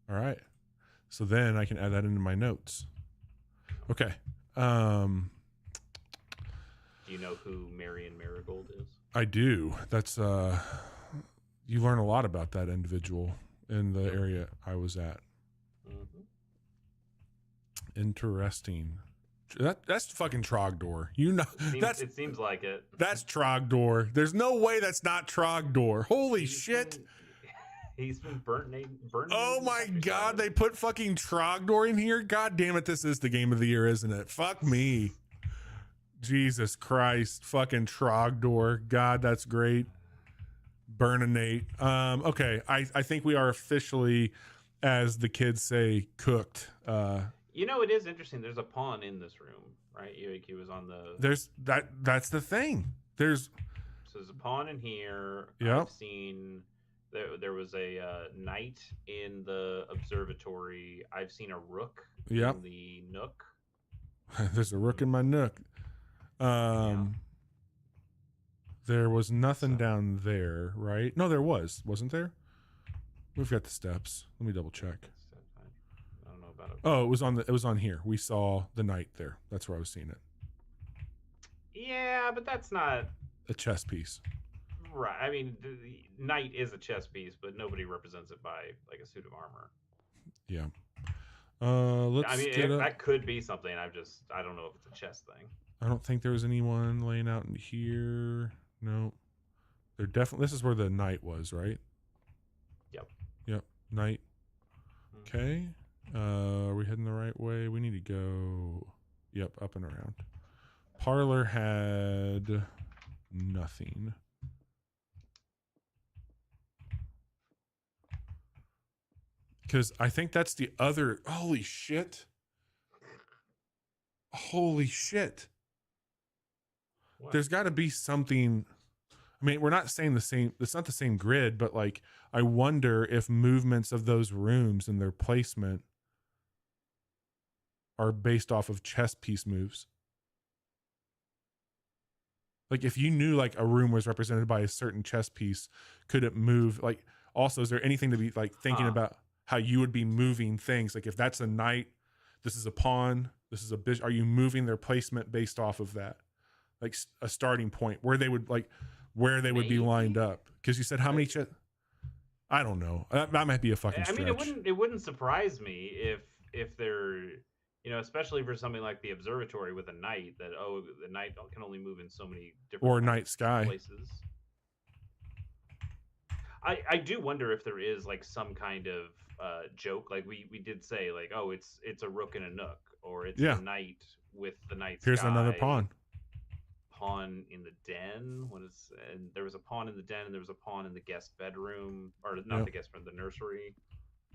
All right. So then I can add that into my notes. Okay. Do you know who Marion Marigold is? I do. That's you learn a lot about that individual in the area I was at. Mm-hmm. Interesting. That's fucking Trogdor. You know, it seems like it. That's Trogdor. There's no way that's not Trogdor. Holy shit. He's been burnt. Oh my god, they put fucking Trogdor in here? God damn it, this is the game of the year, isn't it? Fuck me. Jesus Christ. Fucking Trogdor. God, that's great. Burninate. Okay, I think we are officially, as the kids say, cooked. You know, it is interesting. There's a pawn in this room, right? He was on the. That's the thing. So there's a pawn in here. Yep. I've seen there was a knight in the observatory. I've seen a rook in the nook. There's a rook in my nook. There was nothing down there, right? No, there wasn't there? We've got the steps. Let me double check. I don't know about it. Oh, it was on here. We saw the knight there. That's where I was seeing it. Yeah, but that's not a chess piece. Right. I mean, the knight is a chess piece, but nobody represents it by like a suit of armor. Yeah. That could be something. I don't know if it's a chess thing. I don't think there was anyone laying out in here. No. This is where the knight was, right? Yep. Knight. Okay. Are we heading the right way? We need to go, up and around. Parlor had nothing. Because I think that's the other. Holy shit. What? There's got to be something. I mean, we're not saying the same. It's not the same grid, but like, I wonder if movements of those rooms and their placement are based off of chess piece moves. Like, if you knew like a room was represented by a certain chess piece, could it move? Like, also, is there anything to be like thinking about how you would be moving things? Like, if that's a knight, this is a pawn, this is a bishop. Are you moving their placement based off of that? Like a starting point where they would would be lined up. Because you said how many I don't know. That might be a fucking stretch. I mean, it wouldn't surprise me if they're, especially for something like the observatory with a knight, that the knight can only move in so many different or night sky places. I do wonder if there is like some kind of joke, like we did say, like, oh, it's a rook and a nook, or it's a knight with the night sky. Here's another pawn in the den. And there was a pawn in the den, and there was a pawn in the guest bedroom, or not the guest bedroom, the nursery.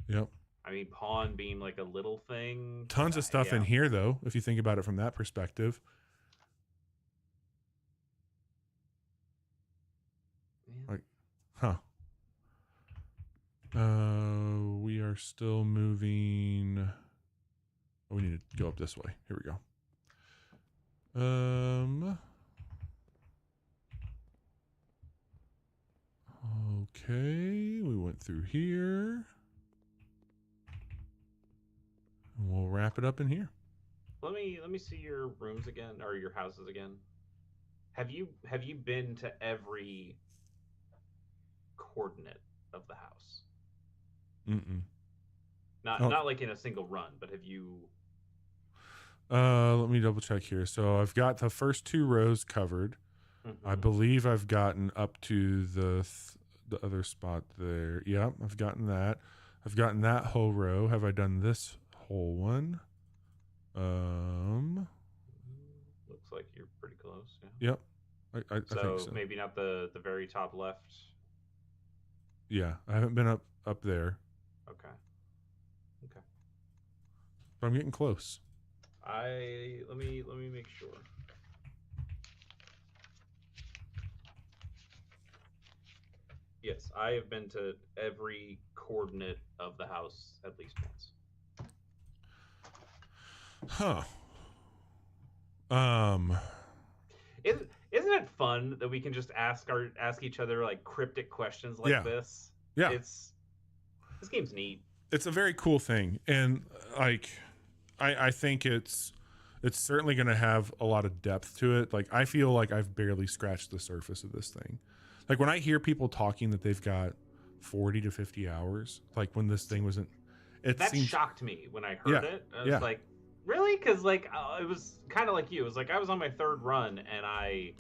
Yep. I mean, pawn being like a little thing. Tons of stuff in here, though, if you think about it from that perspective. Yeah. Like, we are still moving. Oh, we need to go up this way. Here we go. Okay, we went through here. And we'll wrap it up in here. Let me see your rooms again, or your houses again. Have you been to every coordinate of the house? Not like in a single run, but have you? Let me double check here. So I've got the first two rows covered. I believe I've gotten up to the other spot there. Yep, I've gotten that. I've gotten that whole row. Have I done this whole one? Looks like you're pretty close. Yeah. Yep. I think so. Maybe not the very top left. Yeah, I haven't been up there. Okay. But I'm getting close. Let me make sure. Yes, I have been to every coordinate of the house at least once. Huh. Isn't it fun that we can just ask each other like cryptic questions like this? Yeah. This game's neat. It's a very cool thing, and like I think it's certainly going to have a lot of depth to it. Like I feel like I've barely scratched the surface of this thing. Like when I hear people talking that they've got 40 to 50 hours, like when this thing wasn't, shocked me when I heard it. I was like, really? Because like it was kind of like you. It was like I was on my third run and I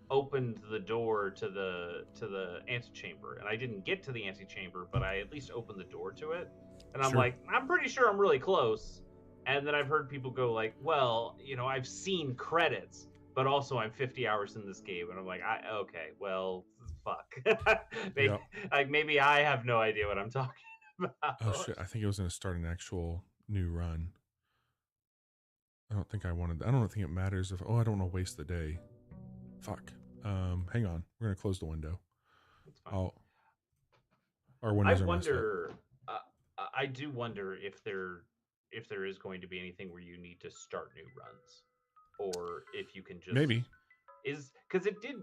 opened the door to the antechamber, and I didn't get to the antechamber, but I at least opened the door to it. And I'm like, I'm pretty sure I'm really close. And then I've heard people go like, well, I've seen credits, but also I'm 50 hours in this game. And I'm like, okay, well, fuck. Maybe I have no idea what I'm talking about. Oh shit, I think it was going to start an actual new run. I don't think it matters if, I don't want to waste the day. Fuck. Hang on. We're going to close the window. That's fine. Our windows are messed up. I do wonder if there is going to be anything where you need to start new runs, or if you can just maybe because it did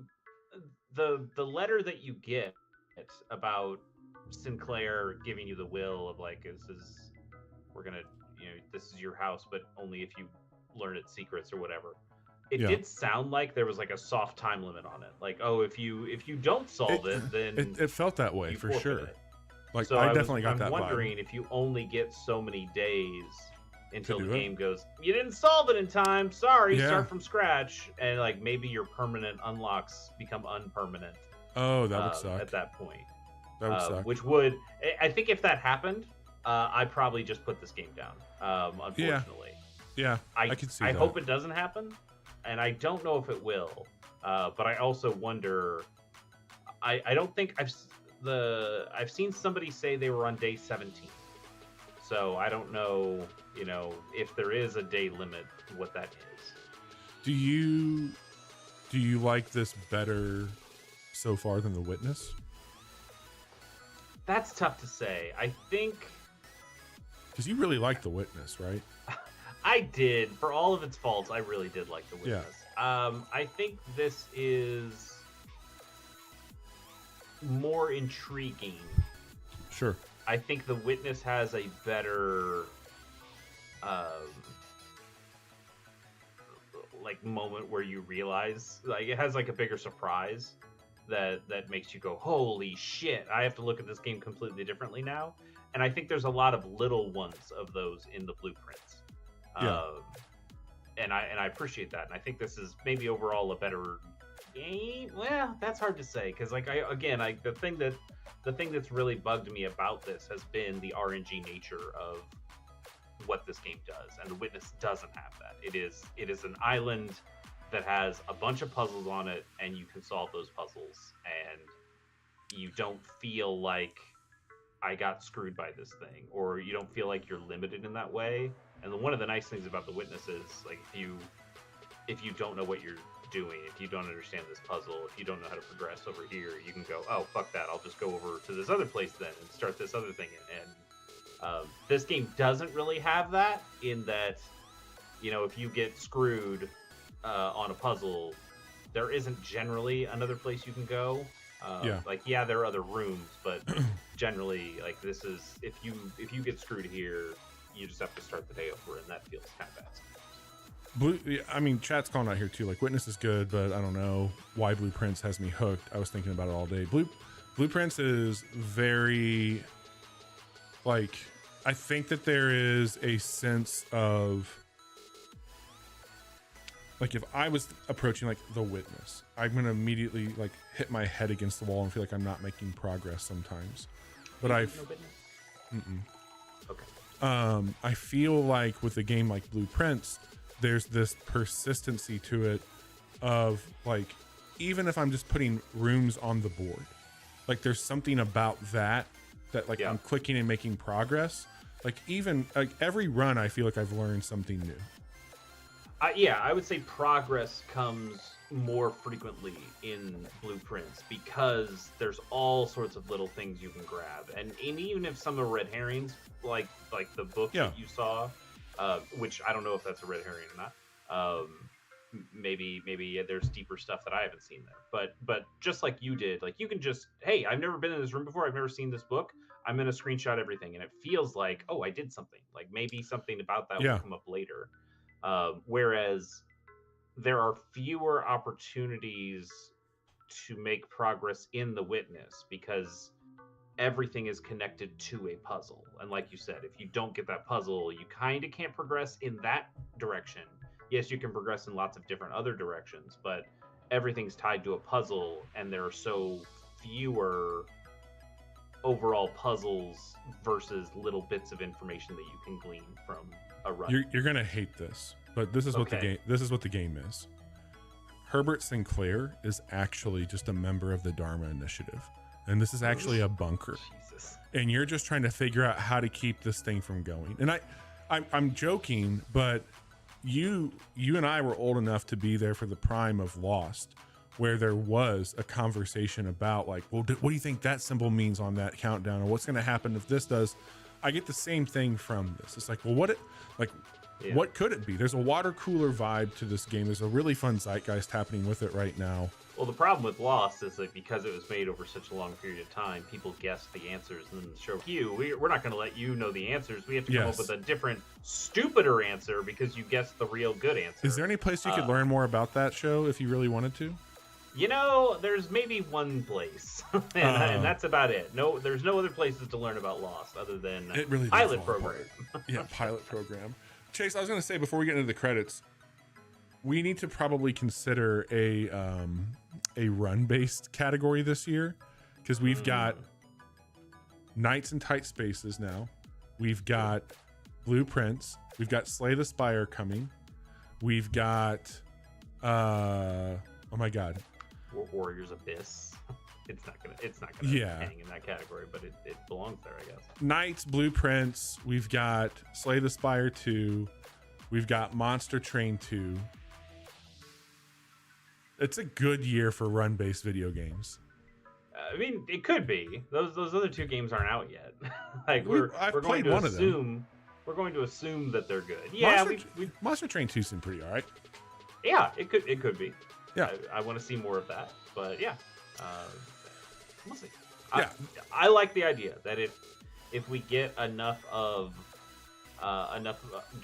the letter that you get about Sinclair giving you the will of like this is your house, but only if you learn its secrets or whatever. It did sound like there was like a soft time limit on it. Like, if you don't solve it, then it felt that way for sure. It. Like so I definitely got that. I'm wondering if you only get so many days until the game it. goes, you didn't solve it in time. Sorry, start from scratch, and like maybe your permanent unlocks become unpermanent. Oh, that would suck. At that point. That would suck. Which would, I think, if that happened, I'd probably just put this game down. Unfortunately. Yeah. I could see that. I hope it doesn't happen, and I don't know if it will. But I also wonder. I don't think I've seen somebody say they were on day 17. So I don't know, if there is a day limit, what that is. Do you like this better so far than The Witness? That's tough to say. I think because you really like The Witness, right? I did. For all of its faults, I really did like The Witness. Yeah. I think this is more intriguing. Sure. I think The Witness has a better like moment where you realize, like, it has like a bigger surprise that makes you go, holy shit, I have to look at this game completely differently now. And I think there's a lot of little ones of those in the blueprints. And I appreciate that. And I think this is maybe overall a better game. Well, that's hard to say, because like the thing that's really bugged me about this has been the RNG nature of what this game does, and The Witness doesn't have that. It is an island that has a bunch of puzzles on it, and you can solve those puzzles, and you don't feel like I got screwed by this thing, or you don't feel like you're limited in that way. And one of the nice things about The Witness is, like, if you don't know what you're doing, if you don't understand this puzzle, if you don't know how to progress over here, you can go, oh, fuck that, I'll just go over to this other place then and start this other thing. And this game doesn't really have that, in that, if you get screwed on a puzzle, there isn't generally another place you can go. There are other rooms, but generally, like, this is, if you get screwed here, you just have to start the day over, and that feels kind of bad. Chat's calling out here too. Like, Witness is good, but I don't know why Blueprints has me hooked. I was thinking about it all day. Blueprints is very, like, I think that there is a sense of like if I was approaching like The Witness, I'm gonna immediately like hit my head against the wall and feel like I'm not making progress sometimes. But I feel like with a game like Blueprints, there's this persistency to it of like, even if I'm just putting rooms on the board, like there's something about that like I'm clicking and making progress. Like even like every run, I feel like I've learned something new. I would say progress comes more frequently in Blueprints because there's all sorts of little things you can grab, and even if some are red herrings, like the book that you saw, which I don't know if that's a red herring or not. Maybe there's deeper stuff that I haven't seen there, but just like you did, like you can just, hey, I've never been in this room before, I've never seen this book, I'm gonna screenshot everything, and it feels like, oh, I did something. Like maybe something about that will come up later. Whereas there are fewer opportunities to make progress in The Witness because everything is connected to a puzzle. And like you said, if you don't get that puzzle, you kind of can't progress in that direction. Yes, you can progress in lots of different other directions, but everything's tied to a puzzle, and there are so fewer overall puzzles versus little bits of information that you can glean from a run. You're gonna hate this, but this is what the game is. Herbert Sinclair is actually just a member of the Dharma Initiative, and this is actually a bunker. Jesus. And you're just trying to figure out how to keep this thing from going. And I'm joking, but you and I were old enough to be there for the prime of Lost, where there was a conversation about like, well, what do you think that symbol means on that countdown, or what's going to happen if this does? I get the same thing from this. It's like, well, what could it be? There's a water cooler vibe to this game. There's a really fun zeitgeist happening with it right now. Well, the problem with Lost is that because it was made over such a long period of time, people guessed the answers, and then the show, we're not going to let you know the answers. We have to come up with a different, stupider answer because you guessed the real good answer. Is there any place you could learn more about that show if you really wanted to? You know, there's maybe one place, and that's about it. No, there's no other places to learn about Lost other than Pilot Program. Yeah, Pilot Program. Chase, I was going to say before we get into the credits, we need to probably consider a run-based category this year, because we've got Nights in Tight Spaces now. We've got Blueprints. We've got Slay the Spire coming. We've got oh my god, Warriors Abyss. It's not gonna hang in that category, but it belongs there, I guess. Knights, Blueprints. We've got Slay the Spire 2. We've got Monster Train 2. It's a good year for run-based video games. I mean, it could be. Those other two games aren't out yet. Like I've played one of them. We're going to assume that they're good. Yeah, Monster Train 2 seemed pretty all right. Yeah, it could be. Yeah, I want to see more of that, but yeah. We'll see. Yeah. I like the idea that if we get enough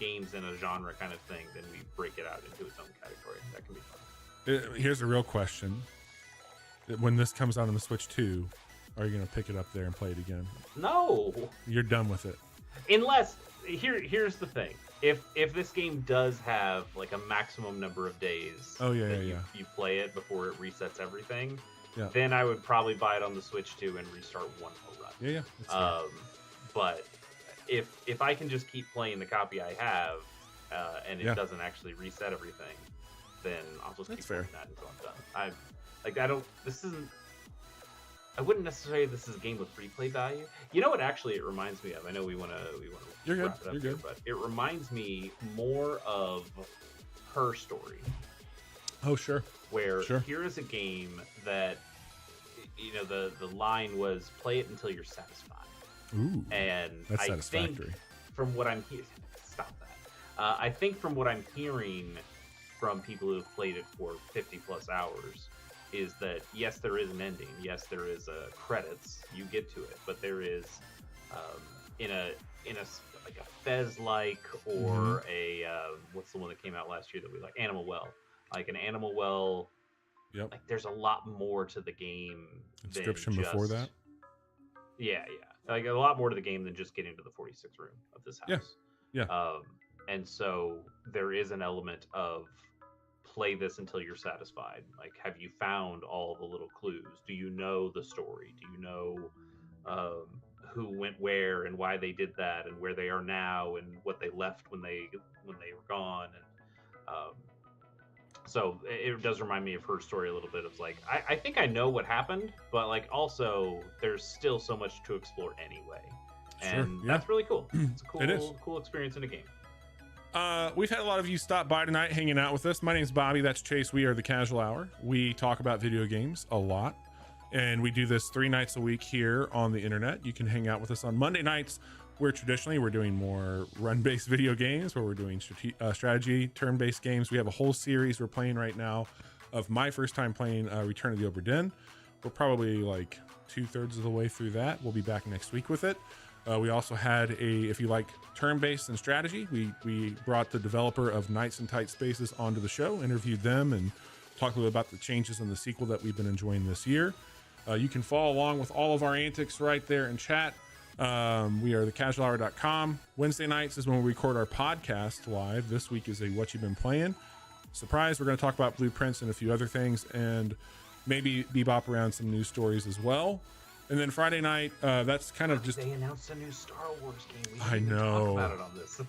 games in a genre kind of thing, then we break it out into its own category. That can be fun. Here's a real question: when this comes out on the Switch 2, are you going to pick it up there and play it again? No. You're done with it. Unless here's the thing: if this game does have like a maximum number of days, you play it before it resets everything. Yeah. Then I would probably buy it on the Switch 2 and restart one more run. Yeah. But if I can just keep playing the copy I have, and it doesn't actually reset everything, then I'll just keep playing that until I'm done. I wouldn't necessarily say this is a game with replay value. You know what? Actually, it reminds me of. I know we want to wrap it up here, but it reminds me more of Her Story. Oh, sure. Where here is a game that, you know, the line was play it until you're satisfied. Ooh, and that's I satisfactory. think from what I'm hearing, stop that. I think from what I'm hearing from people who've played it for 50 plus hours is that yes, there is an ending. Yes, there is credits. You get to it, but there is in a like a Fez-like or a what's the one that came out last year that we like, Animal Well. Like an Animal Well, like there's a lot more to the game. Inscription before that? Yeah. Like a lot more to the game than just getting to the 46th room of this house. Yeah. And so there is an element of play this until you're satisfied. Like, have you found all the little clues? Do you know the story? Do you know who went where and why they did that and where they are now and what they left when they were gone? And so it does remind me of her story a little bit. Of like, I think I know what happened, but like also there's still so much to explore anyway, and that's really cool. It's a cool experience in a game. We've had a lot of you stop by tonight hanging out with us. My name's Bobby. That's Chase. We are the Casual Hour. We talk about video games a lot, and we do this 3 nights a week here on the internet. You can hang out with us on Monday nights, where traditionally we're doing more run-based video games, where we're doing strategy, turn-based games. We have a whole series we're playing right now of my first time playing Return of the Obra Dinn. We're probably like 2/3 of the way through that. We'll be back next week with it. We also had if you like turn-based and strategy, we brought the developer of Knights in Tight Spaces onto the show, interviewed them, and talked a little about the changes in the sequel that we've been enjoying this year. You can follow along with all of our antics right there in chat. We are thecasualhour.com. Wednesday nights is when we record our podcast live. This week is a What You've Been Playing. Surprise, we're going to talk about Blueprints and a few other things, and maybe bebop around some news stories as well. And then Friday night, that's kind of just... They announced a new Star Wars game. I know. Talk about it on this.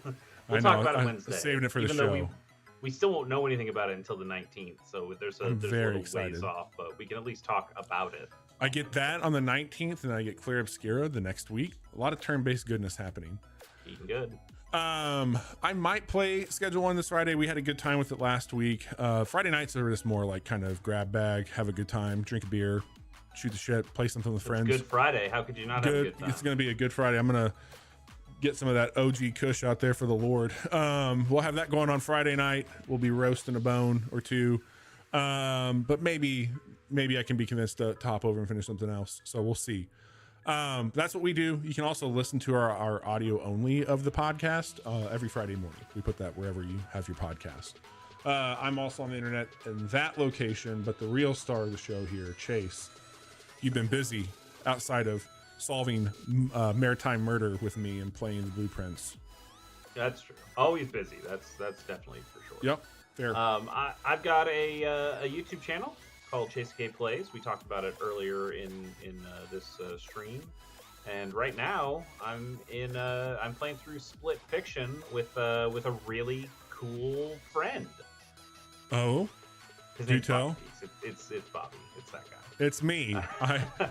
We'll talk about it Wednesday. Saving it for the show. Though we still won't know anything about it until the 19th, so there's a little excited. Ways off, but we can at least talk about it. I get that on the 19th, and I get Clear Obscura the next week. A lot of turn-based goodness happening. Eating good. I might play Schedule 1 this Friday. We had a good time with it last week. Friday nights are just more like kind of grab bag, have a good time, drink a beer, shoot the shit, play something with friends. Good Friday. How could you not have a good time? It's going to be a good Friday. I'm going to get some of that OG Kush out there for the Lord. We'll have that going on Friday night. We'll be roasting a bone or two. But maybe I can be convinced to hop over and finish something else. So we'll see. That's what we do. You can also listen to our audio only of the podcast every Friday morning. We put that wherever you have your podcast. I'm also on the internet in that location, but the real star of the show here, Chase, you've been busy outside of solving maritime murder with me and playing the Blueprints. That's true. Always busy. That's definitely for sure. Yep. Fair. I've got a YouTube channel called Chase K Plays. We talked about it earlier in this stream, and right now I'm playing through Split Fiction with a really cool friend. Oh, his do tell? Bobby. It's Bobby. It's that guy. It's me.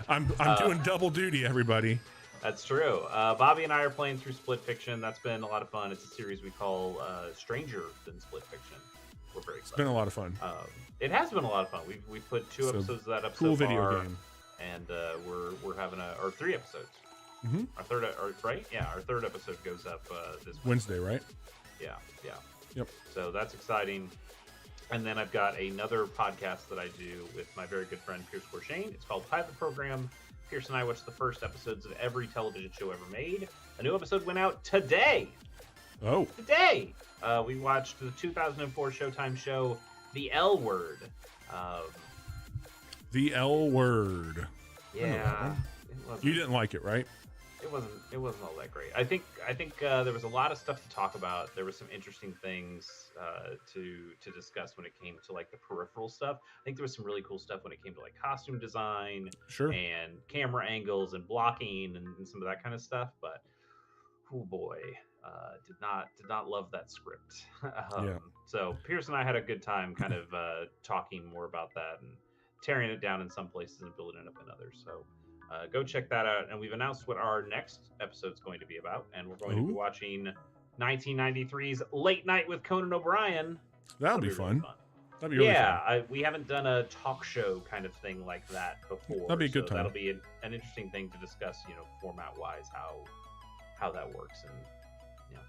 I'm doing double duty, everybody. That's true. Bobby and I are playing through Split Fiction. That's been a lot of fun. It's a series we call Stranger Than Split Fiction. We're very excited. It's been a lot of fun. It has been a lot of fun. We've put 2 episodes of that up cool so far, video game, and we're having or 3 episodes. Mm-hmm. Our third, right? Yeah, our 3rd episode goes up this Wednesday, right? Yeah. Yep. So that's exciting. And then I've got another podcast that I do with my very good friend Pierce Corshane. It's called Pilot Program. Pierce and I watch the first episodes of every television show ever made. A new episode went out today. Oh. Today. We watched the 2004 Showtime show, The L Word. The L Word. Yeah. You didn't like it, right? It wasn't all that great. I think there was a lot of stuff to talk about. There was some interesting things to discuss when it came to like the peripheral stuff. I think there was some really cool stuff when it came to like costume design, sure, and camera angles and blocking and some of that kind of stuff. But oh boy, did not love that script. Yeah. So Pierce and I had a good time, kind of talking more about that and tearing it down in some places and building it up in others. So. Go check that out. And we've announced what our next episode's going to be about. And we're going to be watching 1993's Late Night with Conan O'Brien. That'll be fun. Really fun. That'd be really fun. Yeah, we haven't done a talk show kind of thing like that before. That'd be a good time. That'll be an interesting thing to discuss, format-wise, how that works. And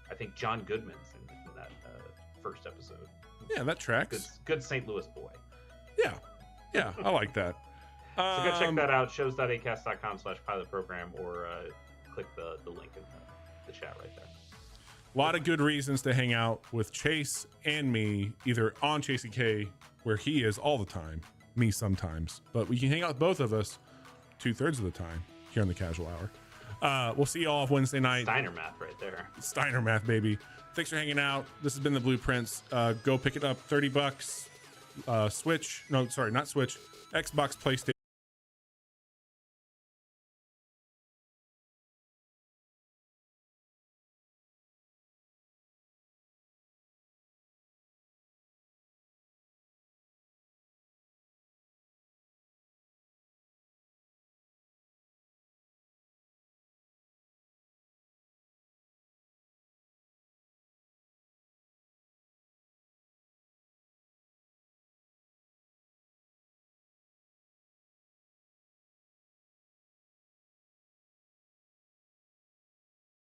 I think John Goodman's in that first episode. Yeah, that tracks. Good St. Louis boy. Yeah, I like that. So go check that out, shows.acast.com/pilotprogram, or click the link in the chat right there. A lot of good reasons to hang out with Chase and me, either on Chasey K, where he is all the time, me sometimes, but we can hang out with both of us 2/3 of the time here on the Casual Hour. We'll see you all Wednesday night. Steiner math right there. Steiner math, baby. Thanks for hanging out. This has been the Blueprints. Go pick it up, $30. Switch. No, sorry, not Switch. Xbox, PlayStation.